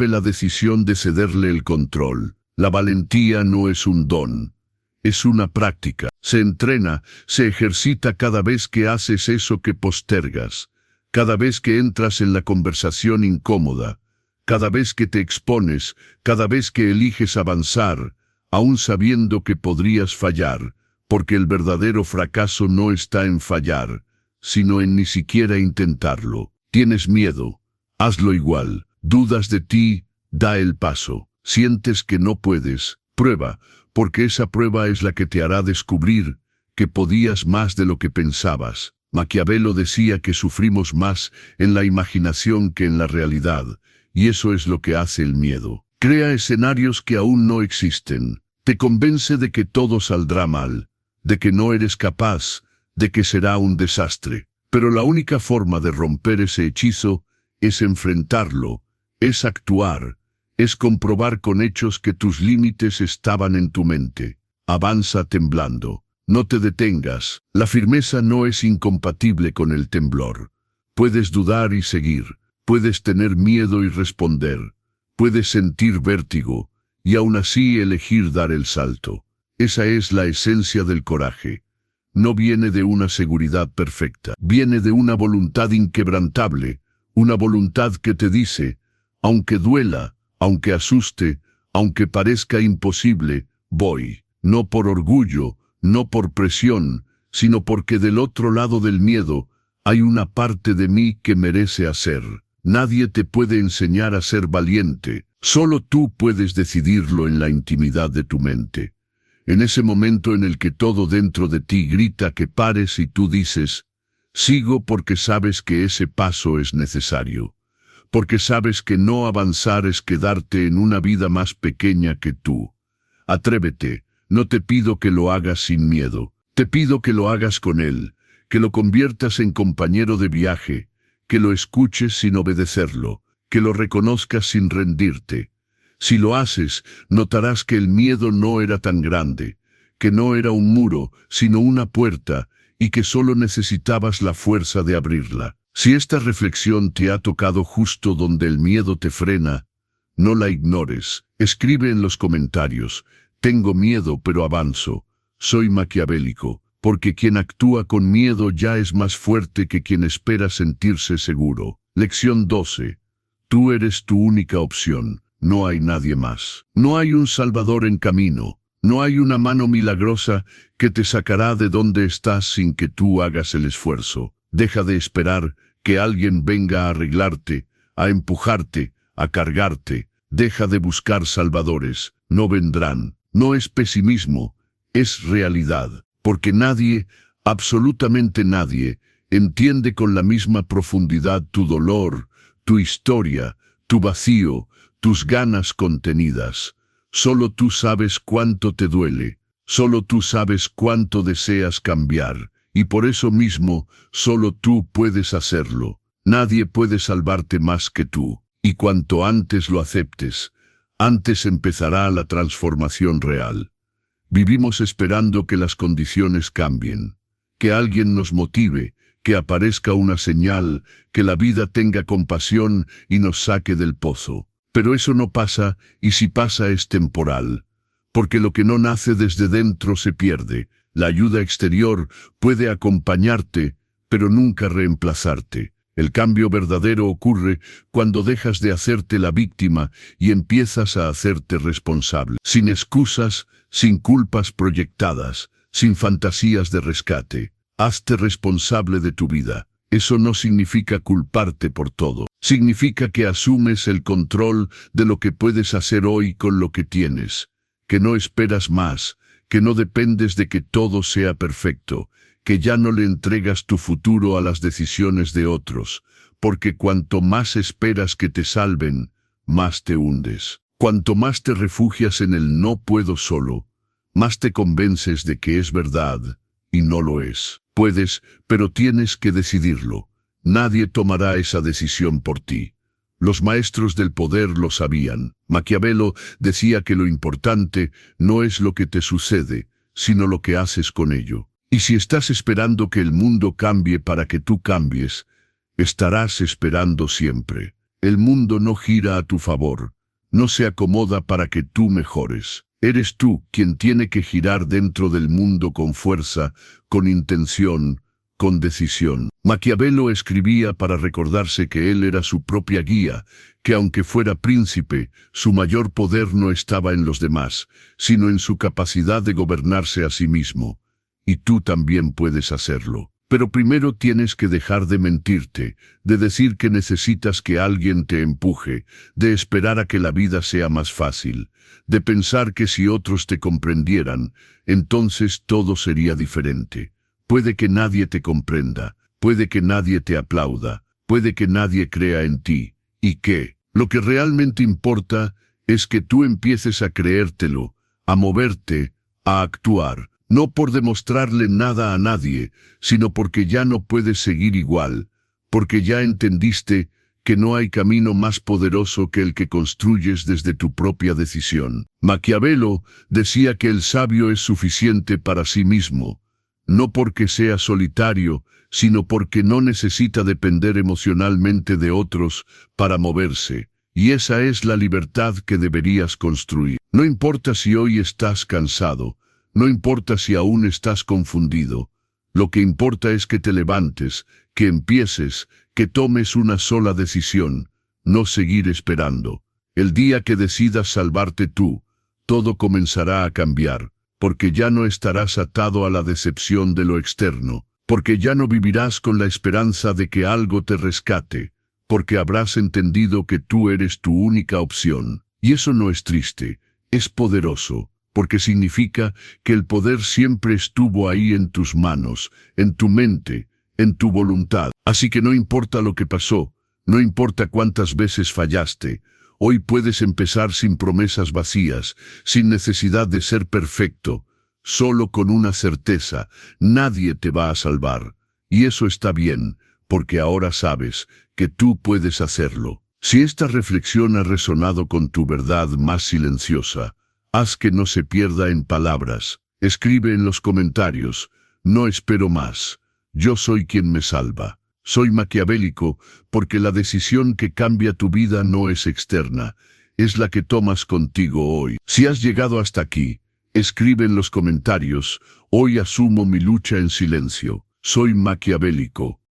la decisión de cederle el control. La valentía no es un don, es una práctica. Se entrena, se ejercita cada vez que haces eso que postergas, cada vez que entras en la conversación incómoda, cada vez que te expones, cada vez que eliges avanzar, aún sabiendo que podrías fallar, porque el verdadero fracaso no está en fallar, sino en ni siquiera intentarlo. Tienes miedo, hazlo igual. Dudas de ti, da el paso. Sientes que no puedes, prueba, porque esa prueba es la que te hará descubrir que podías más de lo que pensabas. Maquiavelo decía que sufrimos más en la imaginación que en la realidad, y eso es lo que hace el miedo. Crea escenarios que aún no existen. Te convence de que todo saldrá mal, de que no eres capaz, de que será un desastre. Pero la única forma de romper ese hechizo es enfrentarlo, es actuar, es comprobar con hechos que tus límites estaban en tu mente. Avanza temblando. No te detengas. La firmeza no es incompatible con el temblor. Puedes dudar y seguir. Puedes tener miedo y responder. Puedes sentir vértigo y aún así elegir dar el salto. Esa es la esencia del coraje. No viene de una seguridad perfecta. Viene de una voluntad inquebrantable, una voluntad que te dice: aunque duela, aunque asuste, aunque parezca imposible, voy. No por orgullo, no por presión, sino porque del otro lado del miedo hay una parte de mí que merece hacer. Nadie te puede enseñar a ser valiente. Solo tú puedes decidirlo en la intimidad de tu mente. En ese momento en el que todo dentro de ti grita que pares y tú dices: sigo, porque sabes que ese paso es necesario. Porque sabes que no avanzar es quedarte en una vida más pequeña que tú. Atrévete, no te pido que lo hagas sin miedo, te pido que lo hagas con él, que lo conviertas en compañero de viaje, que lo escuches sin obedecerlo, que lo reconozcas sin rendirte. Si lo haces, notarás que el miedo no era tan grande, que no era un muro, sino una puerta, y que solo necesitabas la fuerza de abrirla. Si esta reflexión te ha tocado justo donde el miedo te frena, no la ignores. Escribe en los comentarios: tengo miedo pero avanzo. Soy maquiavélico, porque quien actúa con miedo ya es más fuerte que quien espera sentirse seguro. Lección 12. Tú eres tu única opción, no hay nadie más. No hay un salvador en camino, no hay una mano milagrosa que te sacará de donde estás sin que tú hagas el esfuerzo. Deja de esperar que alguien venga a arreglarte, a empujarte, a cargarte. Deja de buscar salvadores, no vendrán. No es pesimismo, es realidad, porque nadie, absolutamente nadie, entiende con la misma profundidad tu dolor, tu historia, tu vacío, tus ganas contenidas. Solo tú sabes cuánto te duele, solo tú sabes cuánto deseas cambiar. Y por eso mismo, solo tú puedes hacerlo. Nadie puede salvarte más que tú. Y cuanto antes lo aceptes, antes empezará la transformación real. Vivimos esperando que las condiciones cambien, que alguien nos motive, que aparezca una señal, que la vida tenga compasión y nos saque del pozo. Pero eso no pasa, y si pasa es temporal, porque lo que no nace desde dentro se pierde. La ayuda exterior puede acompañarte, pero nunca reemplazarte. El cambio verdadero ocurre cuando dejas de hacerte la víctima y empiezas a hacerte responsable. Sin excusas, sin culpas proyectadas, sin fantasías de rescate. Hazte responsable de tu vida. Eso no significa culparte por todo. Significa que asumes el control de lo que puedes hacer hoy con lo que tienes. Que no esperas más, que no dependes de que todo sea perfecto, que ya no le entregas tu futuro a las decisiones de otros, porque cuanto más esperas que te salven, más te hundes. Cuanto más te refugias en el no puedo solo, más te convences de que es verdad, y no lo es. Puedes, pero tienes que decidirlo. Nadie tomará esa decisión por ti. Los maestros del poder lo sabían. Maquiavelo decía que lo importante no es lo que te sucede, sino lo que haces con ello. Y si estás esperando que el mundo cambie para que tú cambies, estarás esperando siempre. El mundo no gira a tu favor, no se acomoda para que tú mejores. Eres tú quien tiene que girar dentro del mundo con fuerza, con intención, con decisión. Maquiavelo escribía para recordarse que él era su propia guía, que aunque fuera príncipe, su mayor poder no estaba en los demás, sino en su capacidad de gobernarse a sí mismo. Y tú también puedes hacerlo. Pero primero tienes que dejar de mentirte, de decir que necesitas que alguien te empuje, de esperar a que la vida sea más fácil, de pensar que si otros te comprendieran, entonces todo sería diferente. Puede que nadie te comprenda, puede que nadie te aplauda, puede que nadie crea en ti. ¿Y qué? Lo que realmente importa es que tú empieces a creértelo, a moverte, a actuar. No por demostrarle nada a nadie, sino porque ya no puedes seguir igual, porque ya entendiste que no hay camino más poderoso que el que construyes desde tu propia decisión. Maquiavelo decía que el sabio es suficiente para sí mismo, no porque sea solitario, sino porque no necesita depender emocionalmente de otros para moverse. Y esa es la libertad que deberías construir. No importa si hoy estás cansado, no importa si aún estás confundido, lo que importa es que te levantes, que empieces, que tomes una sola decisión, no seguir esperando. El día que decidas salvarte tú, todo comenzará a cambiar, porque ya no estarás atado a la decepción de lo externo, porque ya no vivirás con la esperanza de que algo te rescate, porque habrás entendido que tú eres tu única opción. Y eso no es triste, es poderoso. Porque significa que el poder siempre estuvo ahí en tus manos, en tu mente, en tu voluntad. Así que no importa lo que pasó, no importa cuántas veces fallaste, hoy puedes empezar sin promesas vacías, sin necesidad de ser perfecto, solo con una certeza: nadie te va a salvar. Y eso está bien, porque ahora sabes que tú puedes hacerlo. Si esta reflexión ha resonado con tu verdad más silenciosa, haz que no se pierda en palabras. Escribe en los comentarios: no espero más. Yo soy quien me salva. Soy maquiavélico porque la decisión que cambia tu vida no es externa, es la que tomas contigo hoy. Si has llegado hasta aquí, escribe en los comentarios: hoy asumo mi lucha en silencio. Soy maquiavélico.